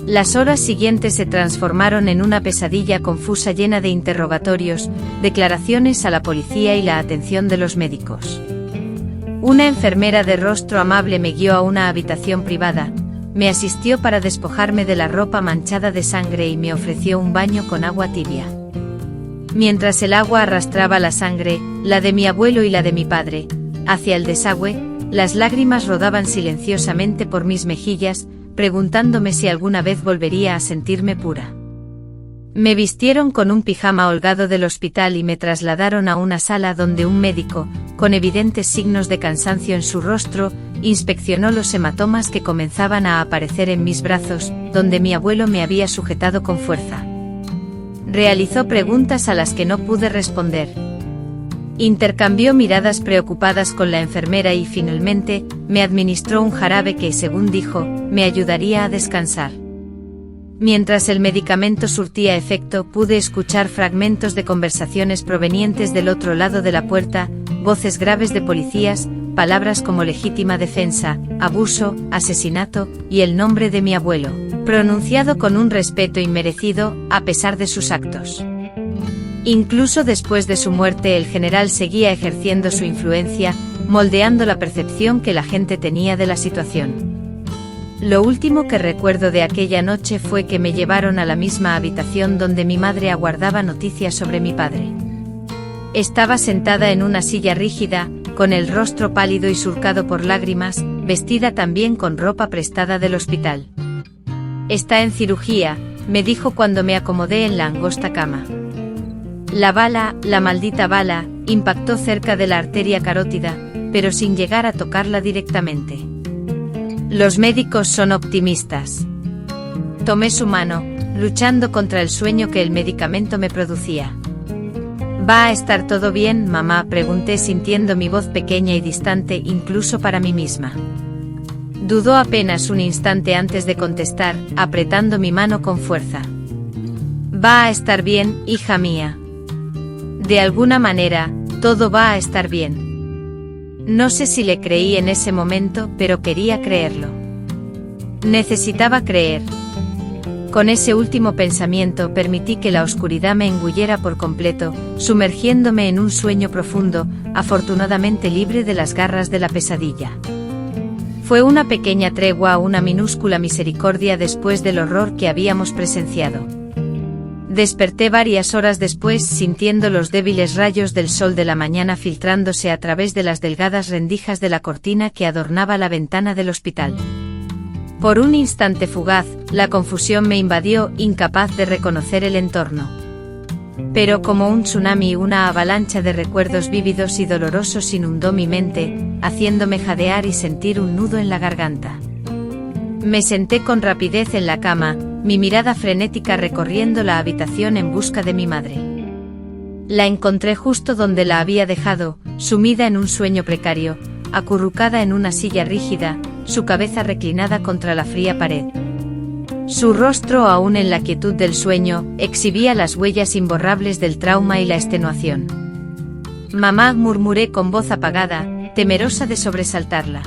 Las horas siguientes se transformaron en una pesadilla confusa llena de interrogatorios, declaraciones a la policía y la atención de los médicos. Una enfermera de rostro amable me guió a una habitación privada, me asistió para despojarme de la ropa manchada de sangre y me ofreció un baño con agua tibia. Mientras el agua arrastraba la sangre, la de mi abuelo y la de mi padre, hacia el desagüe, las lágrimas rodaban silenciosamente por mis mejillas, preguntándome si alguna vez volvería a sentirme pura. Me vistieron con un pijama holgado del hospital y me trasladaron a una sala donde un médico, con evidentes signos de cansancio en su rostro, inspeccionó los hematomas que comenzaban a aparecer en mis brazos, donde mi abuelo me había sujetado con fuerza. Realizó preguntas a las que no pude responder. Intercambió miradas preocupadas con la enfermera y finalmente, me administró un jarabe que, según dijo, me ayudaría a descansar. Mientras el medicamento surtía efecto, pude escuchar fragmentos de conversaciones provenientes del otro lado de la puerta, voces graves de policías, palabras como legítima defensa, abuso, asesinato, y el nombre de mi abuelo, pronunciado con un respeto inmerecido, a pesar de sus actos. Incluso después de su muerte, el general seguía ejerciendo su influencia, moldeando la percepción que la gente tenía de la situación. Lo último que recuerdo de aquella noche fue que me llevaron a la misma habitación donde mi madre aguardaba noticias sobre mi padre. Estaba sentada en una silla rígida, con el rostro pálido y surcado por lágrimas, vestida también con ropa prestada del hospital. Está en cirugía, me dijo cuando me acomodé en la angosta cama. La bala, la maldita bala, impactó cerca de la arteria carótida, pero sin llegar a tocarla directamente. Los médicos son optimistas. Tomé su mano, luchando contra el sueño que el medicamento me producía. ¿Va a estar todo bien, mamá?, pregunté sintiendo mi voz pequeña y distante incluso para mí misma. Dudó apenas un instante antes de contestar, apretando mi mano con fuerza. Va a estar bien, hija mía. De alguna manera, todo va a estar bien. No sé si le creí en ese momento, pero quería creerlo. Necesitaba creer. Con ese último pensamiento permití que la oscuridad me engullera por completo, sumergiéndome en un sueño profundo, afortunadamente libre de las garras de la pesadilla. Fue una pequeña tregua, una minúscula misericordia después del horror que habíamos presenciado. Desperté varias horas después sintiendo los débiles rayos del sol de la mañana filtrándose a través de las delgadas rendijas de la cortina que adornaba la ventana del hospital. Por un instante fugaz, la confusión me invadió, incapaz de reconocer el entorno. Pero como un tsunami, una avalancha de recuerdos vívidos y dolorosos inundó mi mente, haciéndome jadear y sentir un nudo en la garganta. Me senté con rapidez en la cama, mi mirada frenética recorriendo la habitación en busca de mi madre. La encontré justo donde la había dejado, sumida en un sueño precario, acurrucada en una silla rígida, su cabeza reclinada contra la fría pared. Su rostro, aún en la quietud del sueño, exhibía las huellas imborrables del trauma y la extenuación. «Mamá», murmuré con voz apagada, temerosa de sobresaltarla.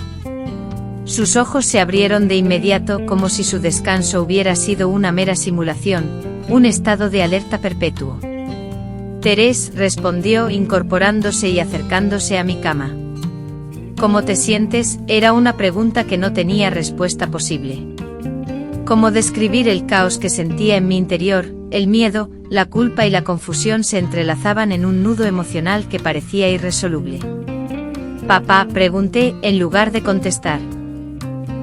Sus ojos se abrieron de inmediato como si su descanso hubiera sido una mera simulación, un estado de alerta perpetuo. «Terés», respondió incorporándose y acercándose a mi cama. «¿Cómo te sientes?», era una pregunta que no tenía respuesta posible. ¿Cómo describir el caos que sentía en mi interior? El miedo, la culpa y la confusión se entrelazaban en un nudo emocional que parecía irresoluble. «Papá», pregunté, en lugar de contestar.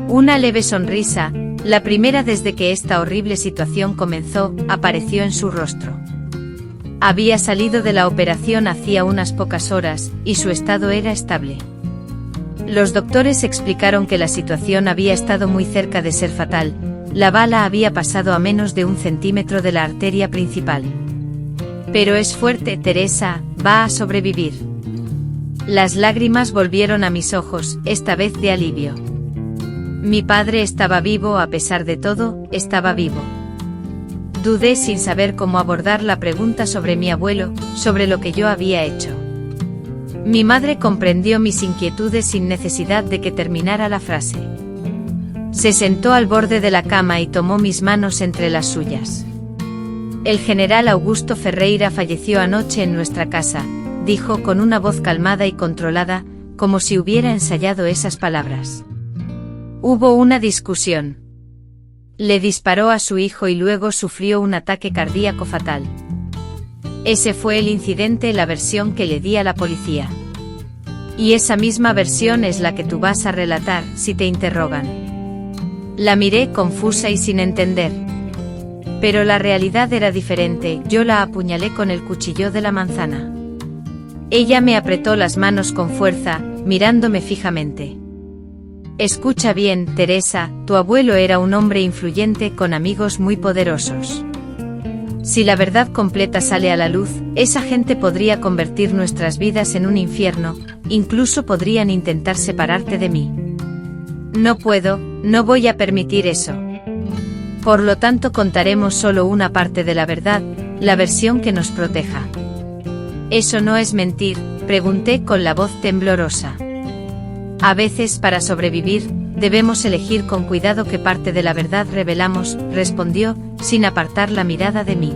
Una leve sonrisa, la primera desde que esta horrible situación comenzó, apareció en su rostro. Había salido de la operación hacía unas pocas horas, y su estado era estable. Los doctores explicaron que la situación había estado muy cerca de ser fatal. La bala había pasado a menos de 1 centímetro de la arteria principal. «Pero es fuerte, Teresa, va a sobrevivir». Las lágrimas volvieron a mis ojos, esta vez de alivio. Mi padre estaba vivo, a pesar de todo, estaba vivo. Dudé sin saber cómo abordar la pregunta sobre mi abuelo, sobre lo que yo había hecho. Mi madre comprendió mis inquietudes sin necesidad de que terminara la frase. Se sentó al borde de la cama y tomó mis manos entre las suyas. «El general Augusto Ferreira falleció anoche en nuestra casa», dijo con una voz calmada y controlada, como si hubiera ensayado esas palabras. «Hubo una discusión. Le disparó a su hijo y luego sufrió un ataque cardíaco fatal. Ese fue el incidente», la versión que le di a la policía. «Y esa misma versión es la que tú vas a relatar, si te interrogan». La miré confusa y sin entender. Pero la realidad era diferente, yo la apuñalé con el cuchillo de la manzana. Ella me apretó las manos con fuerza, mirándome fijamente. «Escucha bien, Teresa, tu abuelo era un hombre influyente con amigos muy poderosos. Si la verdad completa sale a la luz, esa gente podría convertir nuestras vidas en un infierno, incluso podrían intentar separarte de mí. No puedo, no voy a permitir eso. Por lo tanto contaremos solo una parte de la verdad, la versión que nos proteja». «¿Eso no es mentir?», pregunté con la voz temblorosa. «A veces, para sobrevivir, debemos elegir con cuidado qué parte de la verdad revelamos», respondió, sin apartar la mirada de mí.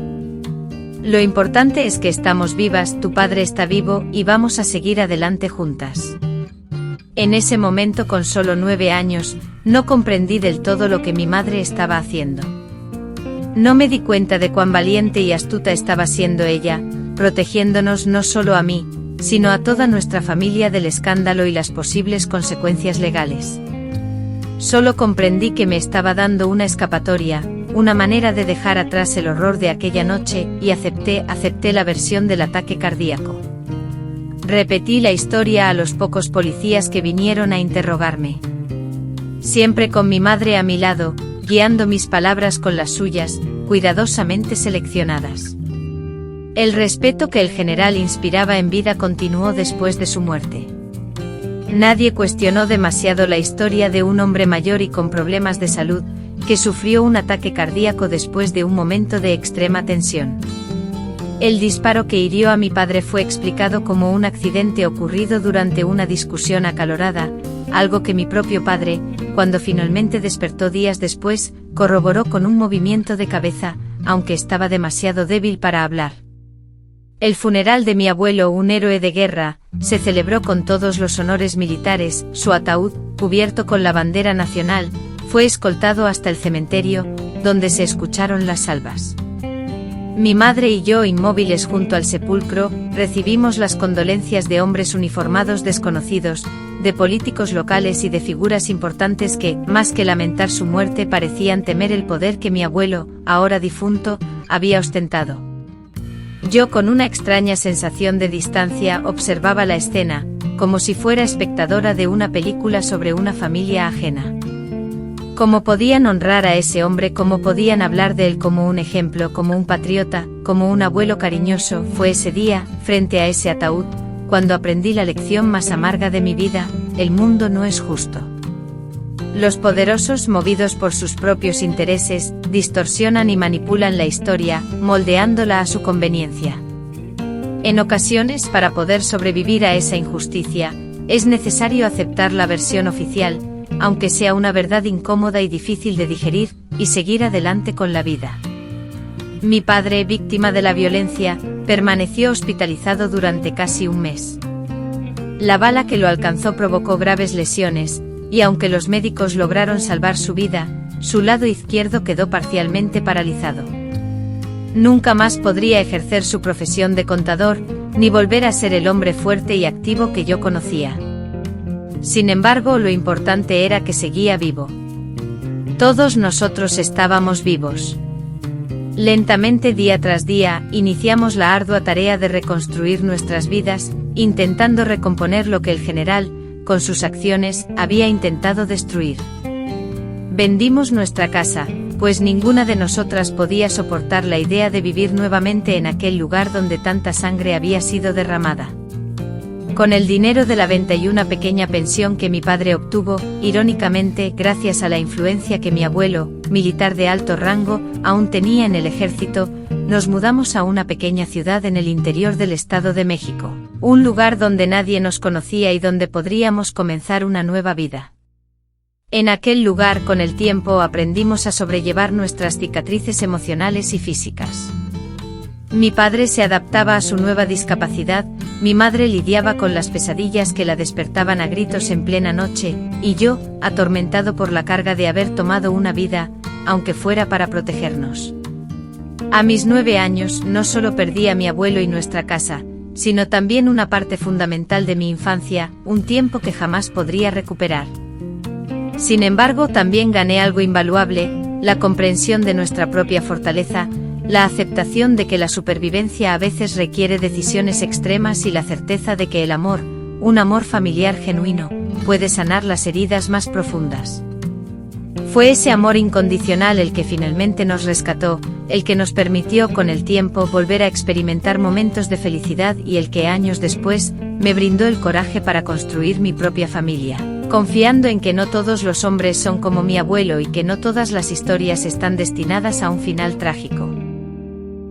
«Lo importante es que estamos vivas, tu padre está vivo, y vamos a seguir adelante juntas». En ese momento, con solo 9 años, no comprendí del todo lo que mi madre estaba haciendo. No me di cuenta de cuán valiente y astuta estaba siendo ella, protegiéndonos no solo a mí, sino a toda nuestra familia del escándalo y las posibles consecuencias legales. Solo comprendí que me estaba dando una escapatoria, una manera de dejar atrás el horror de aquella noche, y acepté la versión del ataque cardíaco. Repetí la historia a los pocos policías que vinieron a interrogarme. Siempre con mi madre a mi lado, guiando mis palabras con las suyas, cuidadosamente seleccionadas. El respeto que el general inspiraba en vida continuó después de su muerte. Nadie cuestionó demasiado la historia de un hombre mayor y con problemas de salud, que sufrió un ataque cardíaco después de un momento de extrema tensión. El disparo que hirió a mi padre fue explicado como un accidente ocurrido durante una discusión acalorada, algo que mi propio padre, cuando finalmente despertó días después, corroboró con un movimiento de cabeza, aunque estaba demasiado débil para hablar. El funeral de mi abuelo, un héroe de guerra, se celebró con todos los honores militares. Su ataúd, cubierto con la bandera nacional, fue escoltado hasta el cementerio, donde se escucharon las salvas. Mi madre y yo, inmóviles junto al sepulcro, recibimos las condolencias de hombres uniformados desconocidos, de políticos locales y de figuras importantes que, más que lamentar su muerte, parecían temer el poder que mi abuelo, ahora difunto, había ostentado. Yo, con una extraña sensación de distancia, observaba la escena, como si fuera espectadora de una película sobre una familia ajena. ¿Cómo podían honrar a ese hombre? ¿Cómo podían hablar de él como un ejemplo, como un patriota, como un abuelo cariñoso? Fue ese día, frente a ese ataúd, cuando aprendí la lección más amarga de mi vida: el mundo no es justo. Los poderosos, movidos por sus propios intereses, distorsionan y manipulan la historia, moldeándola a su conveniencia. En ocasiones, para poder sobrevivir a esa injusticia, es necesario aceptar la versión oficial, aunque sea una verdad incómoda y difícil de digerir, y seguir adelante con la vida. Mi padre, víctima de la violencia, permaneció hospitalizado durante casi un mes. La bala que lo alcanzó provocó graves lesiones, y aunque los médicos lograron salvar su vida, su lado izquierdo quedó parcialmente paralizado. Nunca más podría ejercer su profesión de contador, ni volver a ser el hombre fuerte y activo que yo conocía. Sin embargo, lo importante era que seguía vivo. Todos nosotros estábamos vivos. Lentamente, día tras día, iniciamos la ardua tarea de reconstruir nuestras vidas, intentando recomponer lo que el general, con sus acciones, había intentado destruir. Vendimos nuestra casa, pues ninguna de nosotras podía soportar la idea de vivir nuevamente en aquel lugar donde tanta sangre había sido derramada. Con el dinero de la venta y una pequeña pensión que mi padre obtuvo, irónicamente, gracias a la influencia que mi abuelo, militar de alto rango, aún tenía en el ejército, nos mudamos a una pequeña ciudad en el interior del Estado de México, un lugar donde nadie nos conocía y donde podríamos comenzar una nueva vida. En aquel lugar, con el tiempo, aprendimos a sobrellevar nuestras cicatrices emocionales y físicas. Mi padre se adaptaba a su nueva discapacidad, mi madre lidiaba con las pesadillas que la despertaban a gritos en plena noche, y yo, atormentado por la carga de haber tomado una vida, aunque fuera para protegernos. A mis 9 años, no solo perdí a mi abuelo y nuestra casa, sino también una parte fundamental de mi infancia, un tiempo que jamás podría recuperar. Sin embargo, también gané algo invaluable: la comprensión de nuestra propia fortaleza, la aceptación de que la supervivencia a veces requiere decisiones extremas y la certeza de que el amor, un amor familiar genuino, puede sanar las heridas más profundas. Fue ese amor incondicional el que finalmente nos rescató, el que nos permitió con el tiempo volver a experimentar momentos de felicidad y el que años después me brindó el coraje para construir mi propia familia, confiando en que no todos los hombres son como mi abuelo y que no todas las historias están destinadas a un final trágico.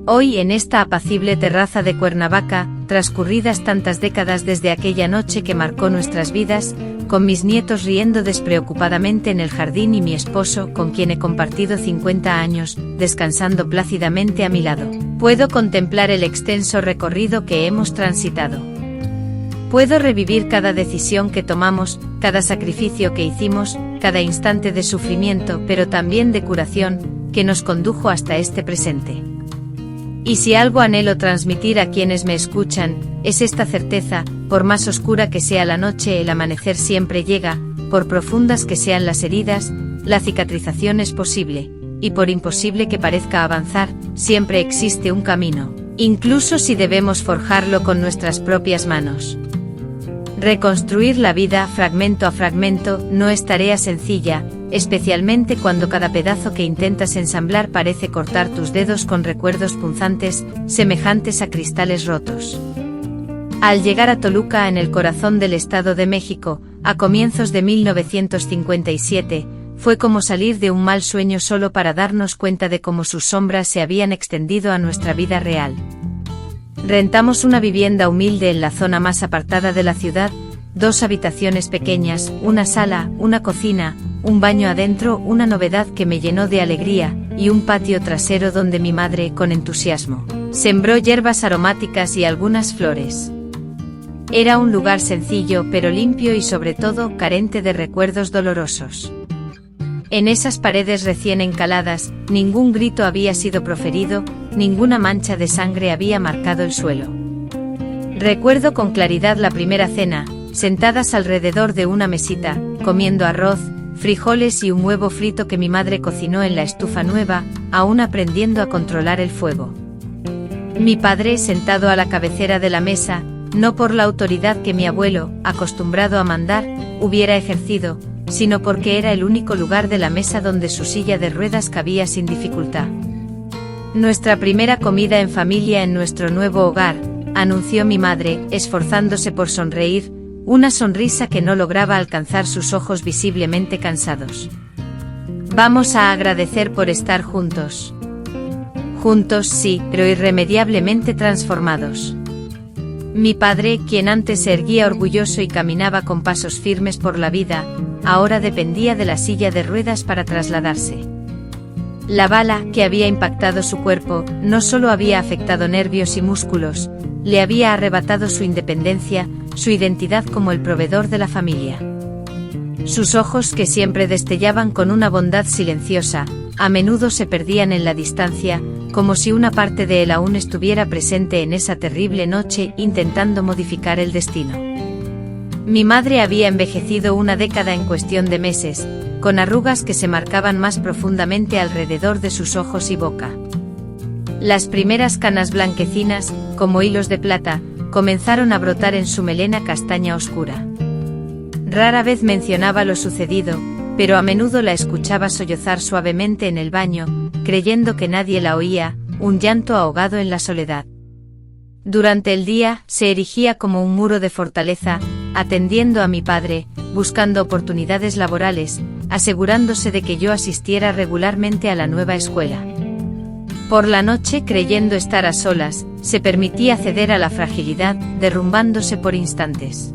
Hoy, en esta apacible terraza de Cuernavaca, transcurridas tantas décadas desde aquella noche que marcó nuestras vidas, con mis nietos riendo despreocupadamente en el jardín y mi esposo, con quien he compartido 50 años, descansando plácidamente a mi lado, puedo contemplar el extenso recorrido que hemos transitado. Puedo revivir cada decisión que tomamos, cada sacrificio que hicimos, cada instante de sufrimiento, pero también de curación, que nos condujo hasta este presente. Y si algo anhelo transmitir a quienes me escuchan, es esta certeza: por más oscura que sea la noche, el amanecer siempre llega, por profundas que sean las heridas, la cicatrización es posible, y por imposible que parezca avanzar, siempre existe un camino, incluso si debemos forjarlo con nuestras propias manos. Reconstruir la vida fragmento a fragmento no es tarea sencilla, especialmente cuando cada pedazo que intentas ensamblar parece cortar tus dedos con recuerdos punzantes, semejantes a cristales rotos. Al llegar a Toluca, en el corazón del Estado de México, a comienzos de 1957, fue como salir de un mal sueño solo para darnos cuenta de cómo sus sombras se habían extendido a nuestra vida real. Rentamos una vivienda humilde en la zona más apartada de la ciudad, 2 habitaciones pequeñas, una sala, una cocina, un baño adentro, una novedad que me llenó de alegría, y un patio trasero donde mi madre, con entusiasmo, sembró hierbas aromáticas y algunas flores. Era un lugar sencillo pero limpio y sobre todo carente de recuerdos dolorosos. En esas paredes recién encaladas, ningún grito había sido proferido, ninguna mancha de sangre había marcado el suelo. Recuerdo con claridad la primera cena, sentadas alrededor de una mesita, comiendo arroz, frijoles y un huevo frito que mi madre cocinó en la estufa nueva, aún aprendiendo a controlar el fuego. Mi padre sentado a la cabecera de la mesa, no por la autoridad que mi abuelo, acostumbrado a mandar, hubiera ejercido, sino porque era el único lugar de la mesa donde su silla de ruedas cabía sin dificultad. Nuestra primera comida en familia en nuestro nuevo hogar, anunció mi madre, esforzándose por sonreír, una sonrisa que no lograba alcanzar sus ojos visiblemente cansados. Vamos a agradecer por estar juntos. Juntos sí, pero irremediablemente transformados. Mi padre, quien antes se erguía orgulloso y caminaba con pasos firmes por la vida, ahora dependía de la silla de ruedas para trasladarse. La bala que había impactado su cuerpo no solo había afectado nervios y músculos, le había arrebatado su independencia, su identidad como el proveedor de la familia. Sus ojos, que siempre destellaban con una bondad silenciosa, a menudo se perdían en la distancia, como si una parte de él aún estuviera presente en esa terrible noche intentando modificar el destino. Mi madre había envejecido una década en cuestión de meses, con arrugas que se marcaban más profundamente alrededor de sus ojos y boca. Las primeras canas blanquecinas, como hilos de plata, comenzaron a brotar en su melena castaña oscura. Rara vez mencionaba lo sucedido, pero a menudo la escuchaba sollozar suavemente en el baño, creyendo que nadie la oía, un llanto ahogado en la soledad. Durante el día, se erigía como un muro de fortaleza, atendiendo a mi padre, buscando oportunidades laborales, asegurándose de que yo asistiera regularmente a la nueva escuela. Por la noche, creyendo estar a solas, se permitía ceder a la fragilidad, derrumbándose por instantes.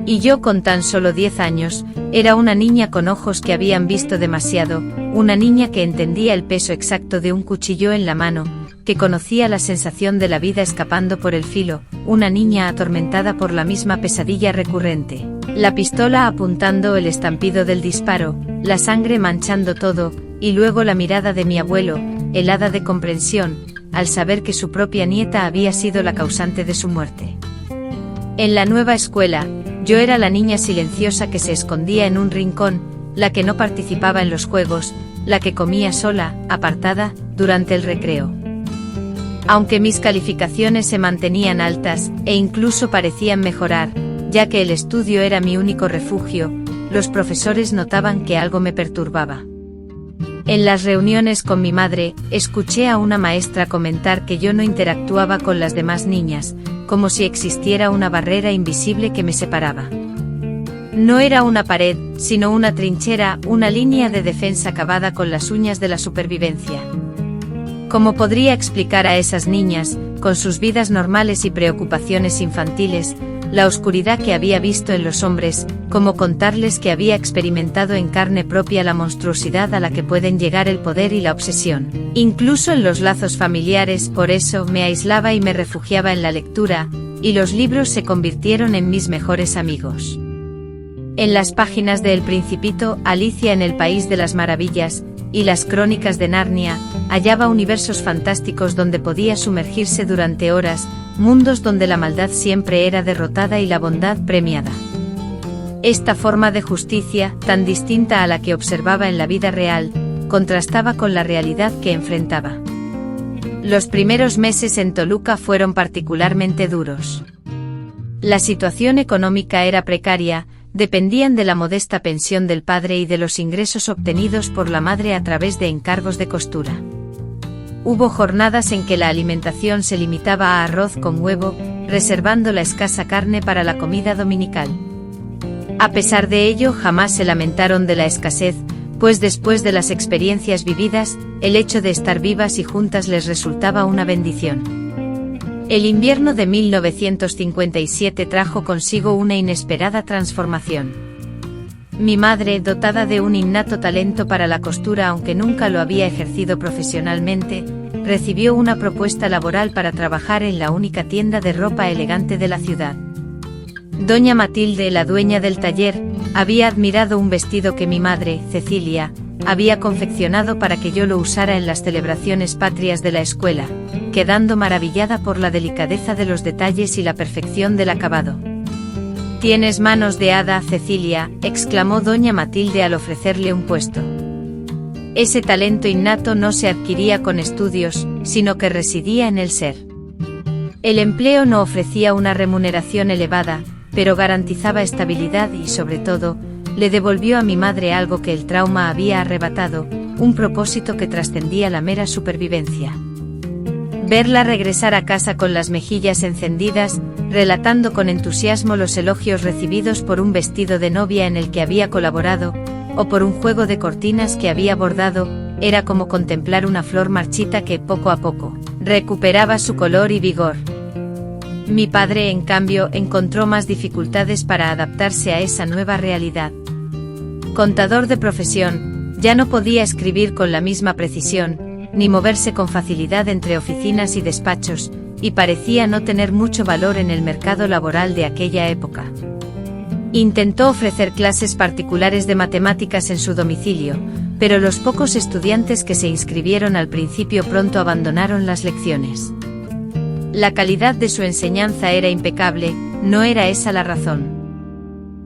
Y yo, con tan solo 10 años, era una niña con ojos que habían visto demasiado, una niña que entendía el peso exacto de un cuchillo en la mano, que conocía la sensación de la vida escapando por el filo, una niña atormentada por la misma pesadilla recurrente. La pistola apuntando, el estampido del disparo, la sangre manchando todo, y luego la mirada de mi abuelo, helada de comprensión, al saber que su propia nieta había sido la causante de su muerte. En la nueva escuela, yo era la niña silenciosa que se escondía en un rincón, la que no participaba en los juegos, la que comía sola, apartada, durante el recreo. Aunque mis calificaciones se mantenían altas, e incluso parecían mejorar, ya que el estudio era mi único refugio, los profesores notaban que algo me perturbaba. En las reuniones con mi madre, escuché a una maestra comentar que yo no interactuaba con las demás niñas, como si existiera una barrera invisible que me separaba. No era una pared, sino una trinchera, una línea de defensa cavada con las uñas de la supervivencia. ¿Cómo podría explicar a esas niñas, con sus vidas normales y preocupaciones infantiles, la oscuridad que había visto en los hombres, cómo contarles que había experimentado en carne propia la monstruosidad a la que pueden llegar el poder y la obsesión, incluso en los lazos familiares? Por eso me aislaba y me refugiaba en la lectura, y los libros se convirtieron en mis mejores amigos. En las páginas de El Principito, Alicia en el País de las Maravillas, y las Crónicas de Narnia, hallaba universos fantásticos donde podía sumergirse durante horas, mundos donde la maldad siempre era derrotada y la bondad premiada. Esta forma de justicia, tan distinta a la que observaba en la vida real, contrastaba con la realidad que enfrentaba. Los primeros meses en Toluca fueron particularmente duros. La situación económica era precaria, dependían de la modesta pensión del padre y de los ingresos obtenidos por la madre a través de encargos de costura. Hubo jornadas en que la alimentación se limitaba a arroz con huevo, reservando la escasa carne para la comida dominical. A pesar de ello, jamás se lamentaron de la escasez, pues después de las experiencias vividas, el hecho de estar vivas y juntas les resultaba una bendición. El invierno de 1957 trajo consigo una inesperada transformación. Mi madre, dotada de un innato talento para la costura aunque nunca lo había ejercido profesionalmente, recibió una propuesta laboral para trabajar en la única tienda de ropa elegante de la ciudad. Doña Matilde, la dueña del taller, había admirado un vestido que mi madre, Cecilia, había confeccionado para que yo lo usara en las celebraciones patrias de la escuela, quedando maravillada por la delicadeza de los detalles y la perfección del acabado. «Tienes manos de hada, Cecilia», exclamó doña Matilde al ofrecerle un puesto. Ese talento innato no se adquiría con estudios, sino que residía en el ser. El empleo no ofrecía una remuneración elevada, pero garantizaba estabilidad y, sobre todo, le devolvió a mi madre algo que el trauma había arrebatado, un propósito que trascendía la mera supervivencia. Verla regresar a casa con las mejillas encendidas, relatando con entusiasmo los elogios recibidos por un vestido de novia en el que había colaborado, o por un juego de cortinas que había bordado, era como contemplar una flor marchita que, poco a poco, recuperaba su color y vigor. Mi padre, en cambio, encontró más dificultades para adaptarse a esa nueva realidad. Contador de profesión, ya no podía escribir con la misma precisión, ni moverse con facilidad entre oficinas y despachos, y parecía no tener mucho valor en el mercado laboral de aquella época. Intentó ofrecer clases particulares de matemáticas en su domicilio, pero los pocos estudiantes que se inscribieron al principio pronto abandonaron las lecciones. La calidad de su enseñanza era impecable, no era esa la razón.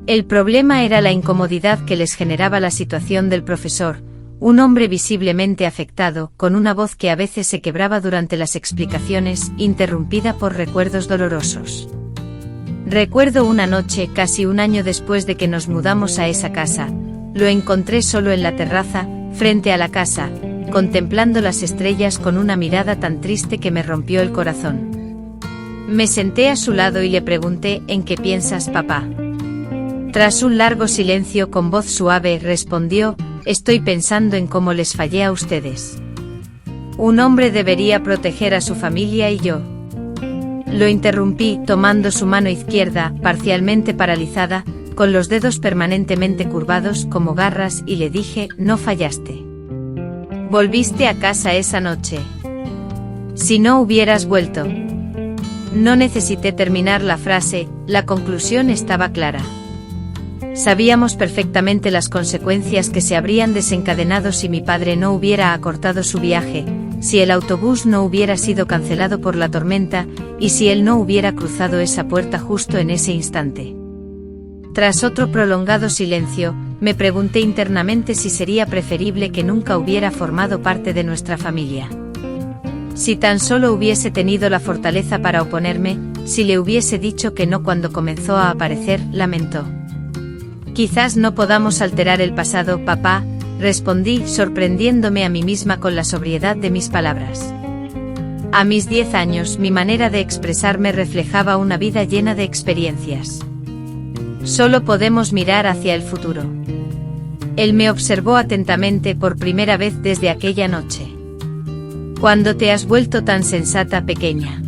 El problema era la incomodidad que les generaba la situación del profesor, un hombre visiblemente afectado, con una voz que a veces se quebraba durante las explicaciones, interrumpida por recuerdos dolorosos. Recuerdo una noche, casi un año después de que nos mudamos a esa casa, lo encontré solo en la terraza, frente a la casa, contemplando las estrellas con una mirada tan triste que me rompió el corazón. Me senté a su lado y le pregunté: ¿en qué piensas, papá? Tras un largo silencio, con voz suave, respondió: estoy pensando en cómo les fallé a ustedes. Un hombre debería proteger a su familia y yo. Lo interrumpí, tomando su mano izquierda, parcialmente paralizada, con los dedos permanentemente curvados como garras, y le dije: no fallaste. Volviste a casa esa noche. Si no hubieras vuelto. No necesité terminar la frase, la conclusión estaba clara. Sabíamos perfectamente las consecuencias que se habrían desencadenado si mi padre no hubiera acortado su viaje, si el autobús no hubiera sido cancelado por la tormenta, y si él no hubiera cruzado esa puerta justo en ese instante. Tras otro prolongado silencio, me pregunté internamente si sería preferible que nunca hubiera formado parte de nuestra familia. Si tan solo hubiese tenido la fortaleza para oponerme, si le hubiese dicho que no cuando comenzó a aparecer, lamentó. Quizás no podamos alterar el pasado, papá, respondí, sorprendiéndome a mí misma con la sobriedad de mis palabras. A mis 10 años, mi manera de expresarme reflejaba una vida llena de experiencias. Solo podemos mirar hacia el futuro. Él me observó atentamente por primera vez desde aquella noche. ¿Cuándo te has vuelto tan sensata, pequeña?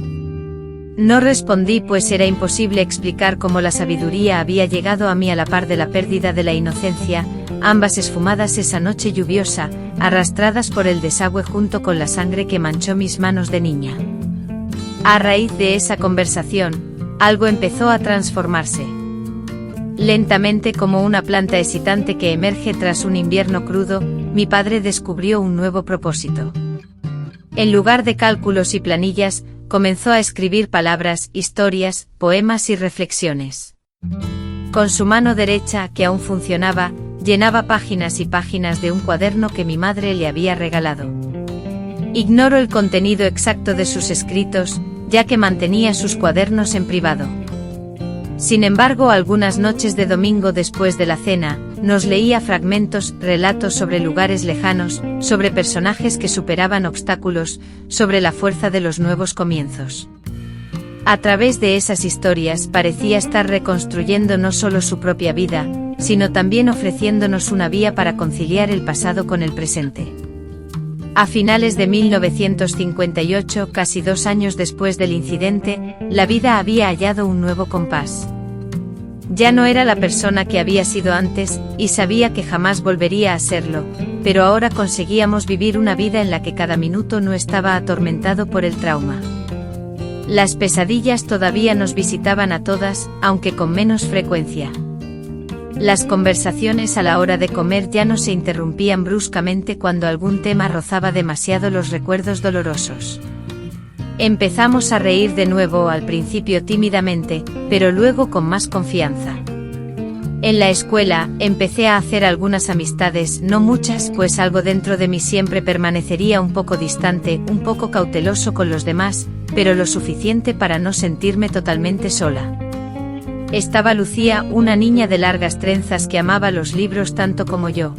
No respondí, pues era imposible explicar cómo la sabiduría había llegado a mí a la par de la pérdida de la inocencia, ambas esfumadas esa noche lluviosa, arrastradas por el desagüe junto con la sangre que manchó mis manos de niña. A raíz de esa conversación, algo empezó a transformarse. Lentamente, como una planta excitante que emerge tras un invierno crudo, mi padre descubrió un nuevo propósito. En lugar de cálculos y planillas, comenzó a escribir palabras, historias, poemas y reflexiones. Con su mano derecha, que aún funcionaba, llenaba páginas y páginas de un cuaderno que mi madre le había regalado. Ignoro el contenido exacto de sus escritos, ya que mantenía sus cuadernos en privado. Sin embargo, algunas noches de domingo después de la cena, nos leía fragmentos, relatos sobre lugares lejanos, sobre personajes que superaban obstáculos, sobre la fuerza de los nuevos comienzos. A través de esas historias parecía estar reconstruyendo no solo su propia vida, sino también ofreciéndonos una vía para conciliar el pasado con el presente. A finales de 1958, casi 2 años después del incidente, la vida había hallado un nuevo compás. Ya no era la persona que había sido antes, y sabía que jamás volvería a serlo, pero ahora conseguíamos vivir una vida en la que cada minuto no estaba atormentado por el trauma. Las pesadillas todavía nos visitaban a todas, aunque con menos frecuencia. Las conversaciones a la hora de comer ya no se interrumpían bruscamente cuando algún tema rozaba demasiado los recuerdos dolorosos. Empezamos a reír de nuevo, al principio tímidamente, pero luego con más confianza. En la escuela, empecé a hacer algunas amistades, no muchas, pues algo dentro de mí siempre permanecería un poco distante, un poco cauteloso con los demás, pero lo suficiente para no sentirme totalmente sola. Estaba Lucía, una niña de largas trenzas que amaba los libros tanto como yo.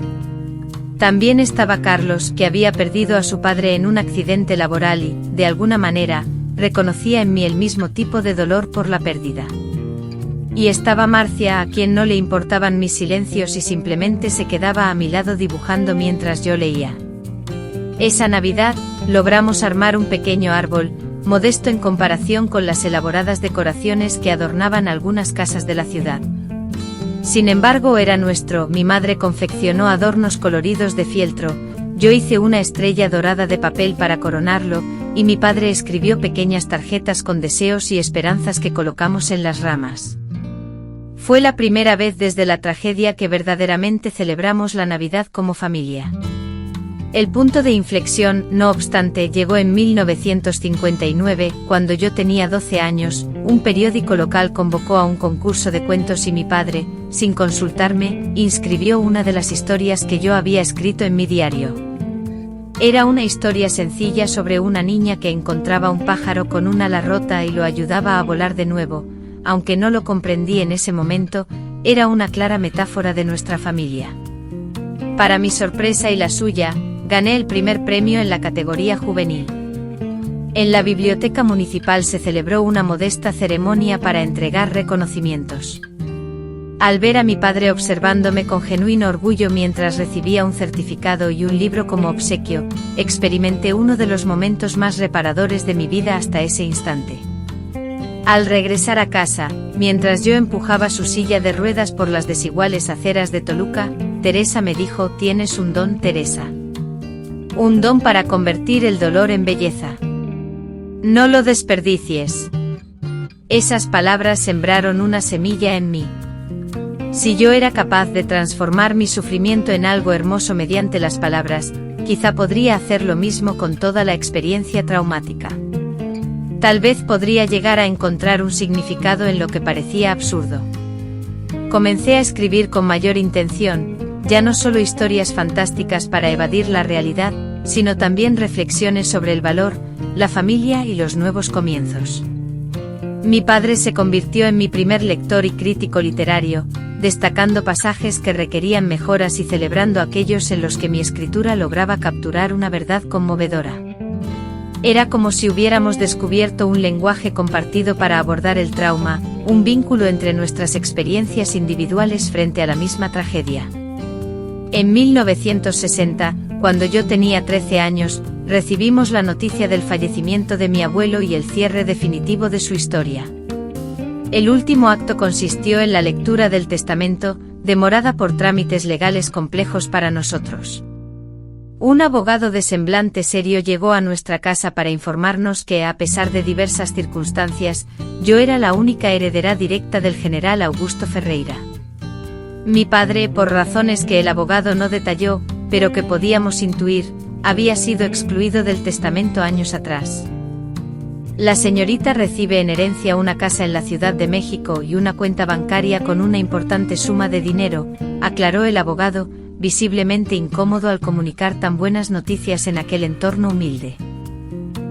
También estaba Carlos, que había perdido a su padre en un accidente laboral y, de alguna manera, reconocía en mí el mismo tipo de dolor por la pérdida. Y estaba Marcia, a quien no le importaban mis silencios y simplemente se quedaba a mi lado dibujando mientras yo leía. Esa Navidad, logramos armar un pequeño árbol, modesto en comparación con las elaboradas decoraciones que adornaban algunas casas de la ciudad. Sin embargo, era nuestro. Mi madre confeccionó adornos coloridos de fieltro, yo hice una estrella dorada de papel para coronarlo, y mi padre escribió pequeñas tarjetas con deseos y esperanzas que colocamos en las ramas. Fue la primera vez desde la tragedia que verdaderamente celebramos la Navidad como familia. El punto de inflexión, no obstante, llegó en 1959, cuando yo tenía 12 años, un periódico local convocó a un concurso de cuentos y mi padre, sin consultarme, inscribió una de las historias que yo había escrito en mi diario. Era una historia sencilla sobre una niña que encontraba un pájaro con un ala rota y lo ayudaba a volar de nuevo, aunque no lo comprendí en ese momento, era una clara metáfora de nuestra familia. Para mi sorpresa y la suya, gané el primer premio en la categoría juvenil. En la biblioteca municipal se celebró una modesta ceremonia para entregar reconocimientos. Al ver a mi padre observándome con genuino orgullo mientras recibía un certificado y un libro como obsequio, experimenté uno de los momentos más reparadores de mi vida hasta ese instante. Al regresar a casa, mientras yo empujaba su silla de ruedas por las desiguales aceras de Toluca, Teresa me dijo: «Tienes un don, Teresa. Un don para convertir el dolor en belleza. No lo desperdicies». Esas palabras sembraron una semilla en mí. Si yo era capaz de transformar mi sufrimiento en algo hermoso mediante las palabras, quizá podría hacer lo mismo con toda la experiencia traumática. Tal vez podría llegar a encontrar un significado en lo que parecía absurdo. Comencé a escribir con mayor intención, ya no solo historias fantásticas para evadir la realidad, sino también reflexiones sobre el valor, la familia y los nuevos comienzos. Mi padre se convirtió en mi primer lector y crítico literario, destacando pasajes que requerían mejoras y celebrando aquellos en los que mi escritura lograba capturar una verdad conmovedora. Era como si hubiéramos descubierto un lenguaje compartido para abordar el trauma, un vínculo entre nuestras experiencias individuales frente a la misma tragedia. En 1960, cuando yo tenía 13 años, recibimos la noticia del fallecimiento de mi abuelo y el cierre definitivo de su historia. El último acto consistió en la lectura del testamento, demorada por trámites legales complejos para nosotros. Un abogado de semblante serio llegó a nuestra casa para informarnos que, a pesar de diversas circunstancias, yo era la única heredera directa del general Augusto Ferreira. Mi padre, por razones que el abogado no detalló, pero que podíamos intuir, había sido excluido del testamento años atrás. La señorita recibe en herencia una casa en la Ciudad de México y una cuenta bancaria con una importante suma de dinero, aclaró el abogado, visiblemente incómodo al comunicar tan buenas noticias en aquel entorno humilde.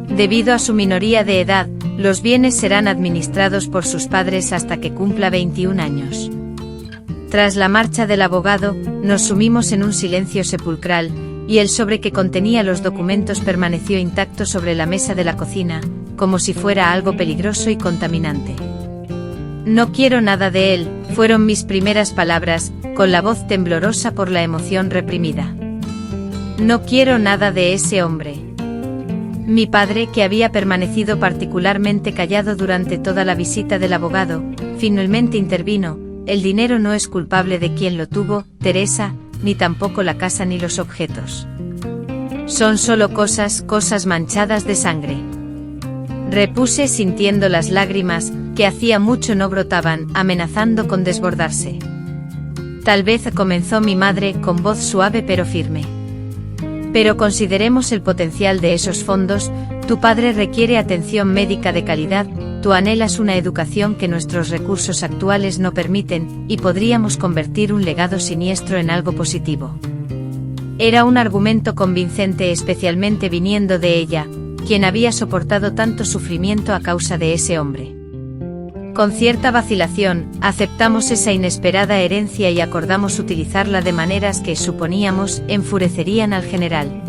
Debido a su minoría de edad, los bienes serán administrados por sus padres hasta que cumpla 21 años. Tras la marcha del abogado, nos sumimos en un silencio sepulcral, y el sobre que contenía los documentos permaneció intacto sobre la mesa de la cocina, como si fuera algo peligroso y contaminante. «No quiero nada de él», fueron mis primeras palabras, con la voz temblorosa por la emoción reprimida. «No quiero nada de ese hombre». Mi padre, que había permanecido particularmente callado durante toda la visita del abogado, finalmente intervino: «El dinero no es culpable de quien lo tuvo, Teresa, ni tampoco la casa ni los objetos. Son solo cosas manchadas de sangre. Repuse sintiendo las lágrimas, que hacía mucho no brotaban, amenazando con desbordarse. Tal vez, comenzó mi madre, con voz suave pero firme. Pero consideremos el potencial de esos fondos. Tu padre requiere atención médica de calidad, tú anhelas una educación que nuestros recursos actuales no permiten, y podríamos convertir un legado siniestro en algo positivo. Era un argumento convincente, especialmente viniendo de ella, quien había soportado tanto sufrimiento a causa de ese hombre. Con cierta vacilación, aceptamos esa inesperada herencia y acordamos utilizarla de maneras que, suponíamos, enfurecerían al general.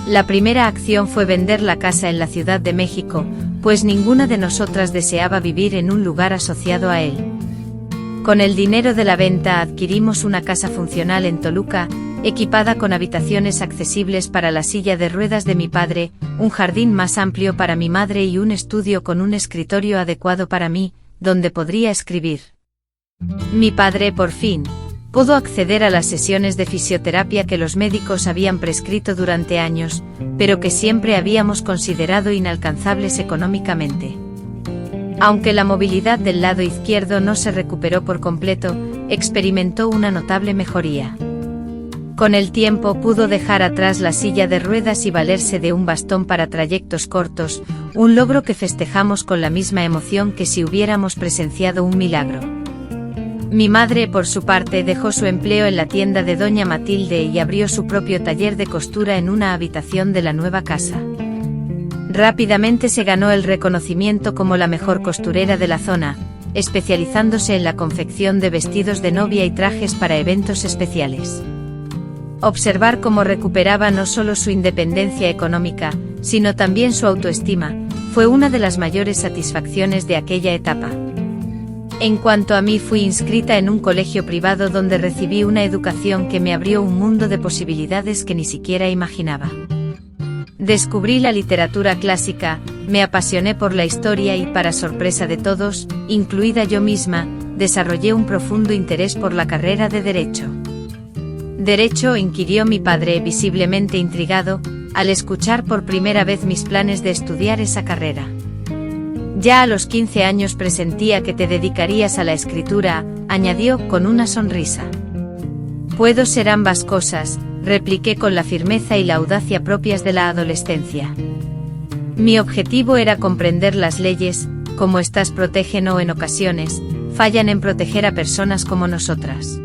La primera acción fue vender la casa en la Ciudad de México, pues ninguna de nosotras deseaba vivir en un lugar asociado a él. Con el dinero de la venta adquirimos una casa funcional en Toluca, equipada con habitaciones accesibles para la silla de ruedas de mi padre, un jardín más amplio para mi madre y un estudio con un escritorio adecuado para mí, donde podría escribir. Mi padre, por fin, pudo acceder a las sesiones de fisioterapia que los médicos habían prescrito durante años, pero que siempre habíamos considerado inalcanzables económicamente. Aunque la movilidad del lado izquierdo no se recuperó por completo, experimentó una notable mejoría. Con el tiempo pudo dejar atrás la silla de ruedas y valerse de un bastón para trayectos cortos, un logro que festejamos con la misma emoción que si hubiéramos presenciado un milagro. Mi madre, por su parte, dejó su empleo en la tienda de doña Matilde y abrió su propio taller de costura en una habitación de la nueva casa. Rápidamente se ganó el reconocimiento como la mejor costurera de la zona, especializándose en la confección de vestidos de novia y trajes para eventos especiales. Observar cómo recuperaba no solo su independencia económica, sino también su autoestima, fue una de las mayores satisfacciones de aquella etapa. En cuanto a mí, fui inscrita en un colegio privado donde recibí una educación que me abrió un mundo de posibilidades que ni siquiera imaginaba. Descubrí la literatura clásica, me apasioné por la historia y, para sorpresa de todos, incluida yo misma, desarrollé un profundo interés por la carrera de Derecho. ¿Derecho?, inquirió mi padre, visiblemente intrigado, al escuchar por primera vez mis planes de estudiar esa carrera. Ya a los 15 años presentía que te dedicarías a la escritura, añadió con una sonrisa. Puedo ser ambas cosas, repliqué con la firmeza y la audacia propias de la adolescencia. Mi objetivo era comprender las leyes, cómo éstas protegen o en ocasiones, fallan en proteger a personas como nosotras.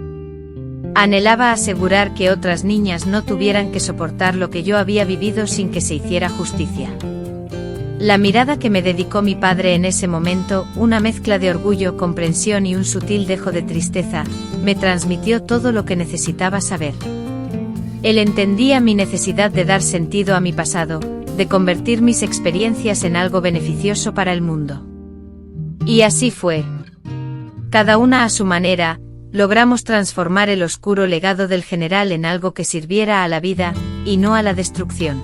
Anhelaba asegurar que otras niñas no tuvieran que soportar lo que yo había vivido sin que se hiciera justicia. La mirada que me dedicó mi padre en ese momento, una mezcla de orgullo, comprensión y un sutil dejo de tristeza, me transmitió todo lo que necesitaba saber. Él entendía mi necesidad de dar sentido a mi pasado, de convertir mis experiencias en algo beneficioso para el mundo. Y así fue. Cada una a su manera, logramos transformar el oscuro legado del general en algo que sirviera a la vida, y no a la destrucción.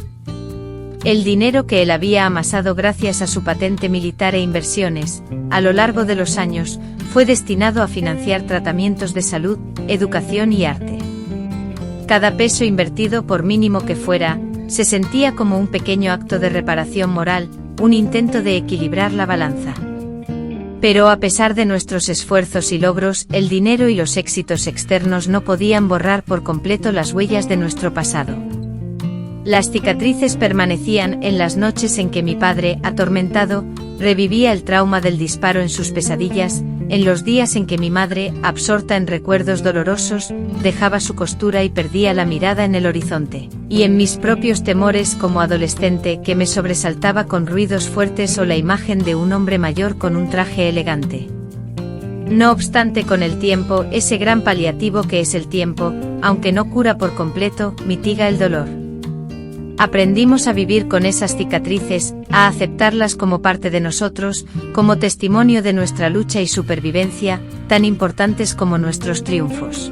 El dinero que él había amasado gracias a su patente militar e inversiones, a lo largo de los años, fue destinado a financiar tratamientos de salud, educación y arte. Cada peso invertido, por mínimo que fuera, se sentía como un pequeño acto de reparación moral, un intento de equilibrar la balanza. Pero a pesar de nuestros esfuerzos y logros, el dinero y los éxitos externos no podían borrar por completo las huellas de nuestro pasado. Las cicatrices permanecían en las noches en que mi padre, atormentado, revivía el trauma del disparo en sus pesadillas, en los días en que mi madre, absorta en recuerdos dolorosos, dejaba su costura y perdía la mirada en el horizonte, y en mis propios temores como adolescente que me sobresaltaba con ruidos fuertes o la imagen de un hombre mayor con un traje elegante. No obstante, con el tiempo, ese gran paliativo que es el tiempo, aunque no cura por completo, mitiga el dolor. Aprendimos a vivir con esas cicatrices, a aceptarlas como parte de nosotros, como testimonio de nuestra lucha y supervivencia, tan importantes como nuestros triunfos.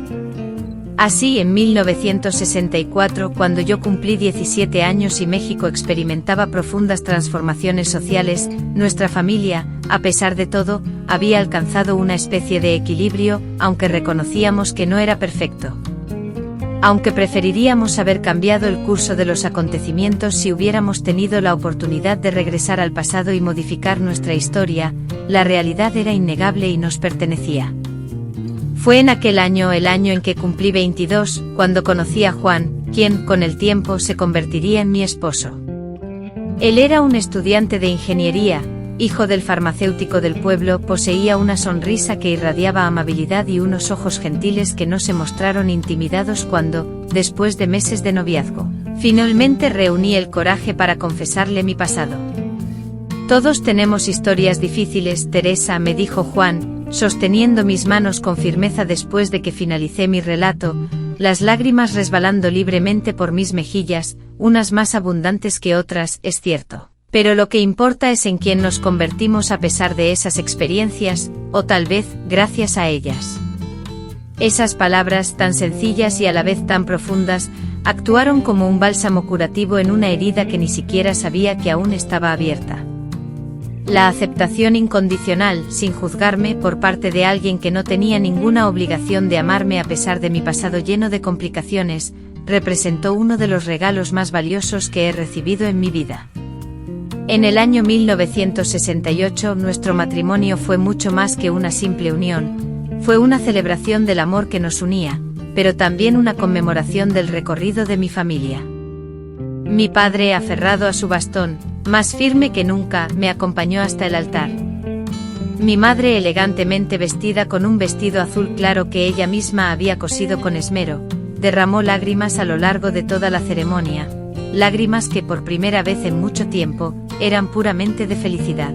Así, en 1964, cuando yo cumplí 17 años y México experimentaba profundas transformaciones sociales, nuestra familia, a pesar de todo, había alcanzado una especie de equilibrio, aunque reconocíamos que no era perfecto. Aunque preferiríamos haber cambiado el curso de los acontecimientos si hubiéramos tenido la oportunidad de regresar al pasado y modificar nuestra historia, la realidad era innegable y nos pertenecía. Fue en aquel año, el año en que cumplí 22, cuando conocí a Juan, quien, con el tiempo, se convertiría en mi esposo. Él era un estudiante de ingeniería, hijo del farmacéutico del pueblo, poseía una sonrisa que irradiaba amabilidad y unos ojos gentiles que no se mostraron intimidados cuando, después de meses de noviazgo, finalmente reuní el coraje para confesarle mi pasado. Todos tenemos historias difíciles, Teresa, me dijo Juan, sosteniendo mis manos con firmeza después de que finalicé mi relato, las lágrimas resbalando libremente por mis mejillas, unas más abundantes que otras, es cierto. Pero lo que importa es en quién nos convertimos a pesar de esas experiencias, o tal vez, gracias a ellas. Esas palabras, tan sencillas y a la vez tan profundas, actuaron como un bálsamo curativo en una herida que ni siquiera sabía que aún estaba abierta. La aceptación incondicional, sin juzgarme, por parte de alguien que no tenía ninguna obligación de amarme a pesar de mi pasado lleno de complicaciones, representó uno de los regalos más valiosos que he recibido en mi vida. En el año 1968 nuestro matrimonio fue mucho más que una simple unión, fue una celebración del amor que nos unía, pero también una conmemoración del recorrido de mi familia. Mi padre, aferrado a su bastón, más firme que nunca, me acompañó hasta el altar. Mi madre, elegantemente vestida con un vestido azul claro que ella misma había cosido con esmero, derramó lágrimas a lo largo de toda la ceremonia, lágrimas que por primera vez en mucho tiempo, eran puramente de felicidad.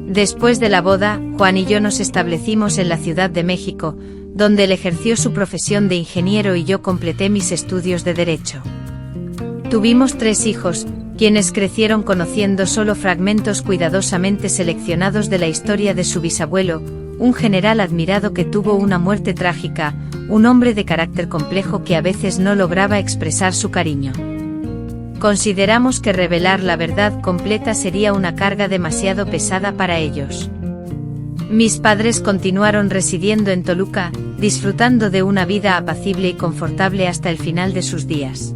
Después de la boda, Juan y yo nos establecimos en la Ciudad de México, donde él ejerció su profesión de ingeniero y yo completé mis estudios de Derecho. Tuvimos 3 hijos, quienes crecieron conociendo solo fragmentos cuidadosamente seleccionados de la historia de su bisabuelo, un general admirado que tuvo una muerte trágica, un hombre de carácter complejo que a veces no lograba expresar su cariño. Consideramos que revelar la verdad completa sería una carga demasiado pesada para ellos. Mis padres continuaron residiendo en Toluca, disfrutando de una vida apacible y confortable hasta el final de sus días.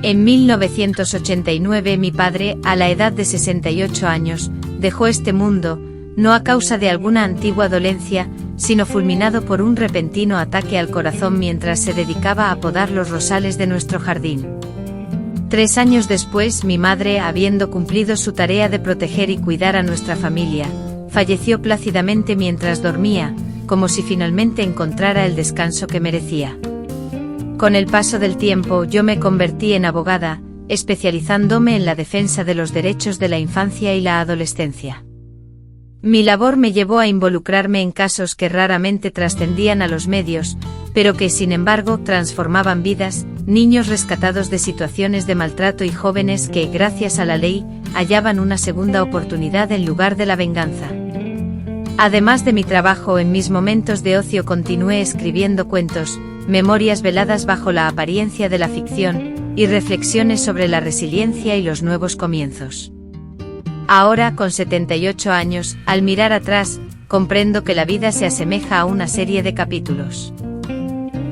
En 1989 mi padre, a la edad de 68 años, dejó este mundo, no a causa de alguna antigua dolencia, sino fulminado por un repentino ataque al corazón mientras se dedicaba a podar los rosales de nuestro jardín. 3 años después, mi madre, habiendo cumplido su tarea de proteger y cuidar a nuestra familia, falleció plácidamente mientras dormía, como si finalmente encontrara el descanso que merecía. Con el paso del tiempo, yo me convertí en abogada, especializándome en la defensa de los derechos de la infancia y la adolescencia. Mi labor me llevó a involucrarme en casos que raramente trascendían a los medios, pero que sin embargo transformaban vidas, niños rescatados de situaciones de maltrato y jóvenes que, gracias a la ley, hallaban una segunda oportunidad en lugar de la venganza. Además de mi trabajo, en mis momentos de ocio continué escribiendo cuentos, memorias veladas bajo la apariencia de la ficción, y reflexiones sobre la resiliencia y los nuevos comienzos. Ahora, con 78 años, al mirar atrás, comprendo que la vida se asemeja a una serie de capítulos.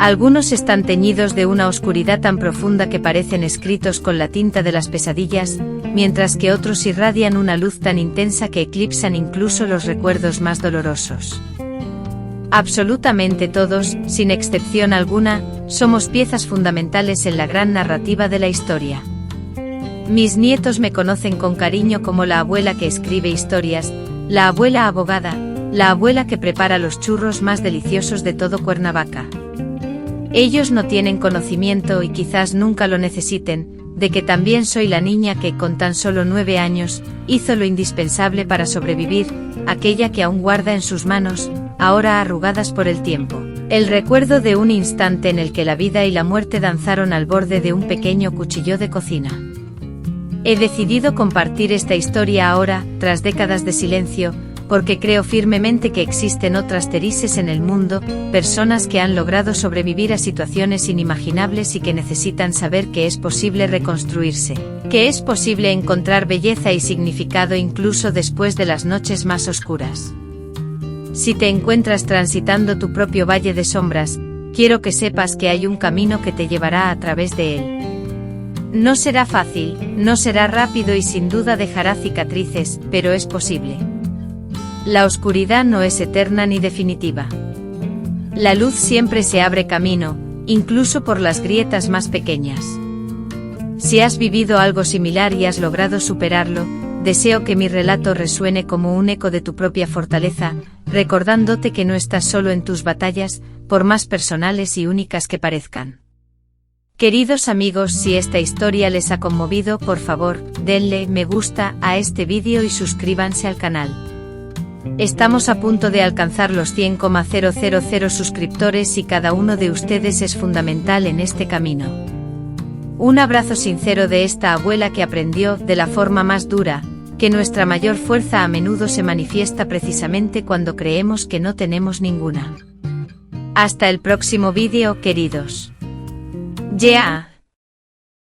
Algunos están teñidos de una oscuridad tan profunda que parecen escritos con la tinta de las pesadillas, mientras que otros irradian una luz tan intensa que eclipsan incluso los recuerdos más dolorosos. Absolutamente todos, sin excepción alguna, somos piezas fundamentales en la gran narrativa de la historia. Mis nietos me conocen con cariño como la abuela que escribe historias, la abuela abogada, la abuela que prepara los churros más deliciosos de todo Cuernavaca. Ellos no tienen conocimiento, y quizás nunca lo necesiten, de que también soy la niña que, con tan solo 9 años, hizo lo indispensable para sobrevivir, aquella que aún guarda en sus manos, ahora arrugadas por el tiempo, el recuerdo de un instante en el que la vida y la muerte danzaron al borde de un pequeño cuchillo de cocina. He decidido compartir esta historia ahora, tras décadas de silencio, porque creo firmemente que existen otras Tereses en el mundo, personas que han logrado sobrevivir a situaciones inimaginables y que necesitan saber que es posible reconstruirse, que es posible encontrar belleza y significado incluso después de las noches más oscuras. Si te encuentras transitando tu propio valle de sombras, quiero que sepas que hay un camino que te llevará a través de él. No será fácil, no será rápido y sin duda dejará cicatrices, pero es posible. La oscuridad no es eterna ni definitiva. La luz siempre se abre camino, incluso por las grietas más pequeñas. Si has vivido algo similar y has logrado superarlo, deseo que mi relato resuene como un eco de tu propia fortaleza, recordándote que no estás solo en tus batallas, por más personales y únicas que parezcan. Queridos amigos, si esta historia les ha conmovido, por favor, denle me gusta a este vídeo y suscríbanse al canal. Estamos a punto de alcanzar los 100,000 suscriptores y cada uno de ustedes es fundamental en este camino. Un abrazo sincero de esta abuela que aprendió, de la forma más dura, que nuestra mayor fuerza a menudo se manifiesta precisamente cuando creemos que no tenemos ninguna. Hasta el próximo vídeo, queridos. Yeah.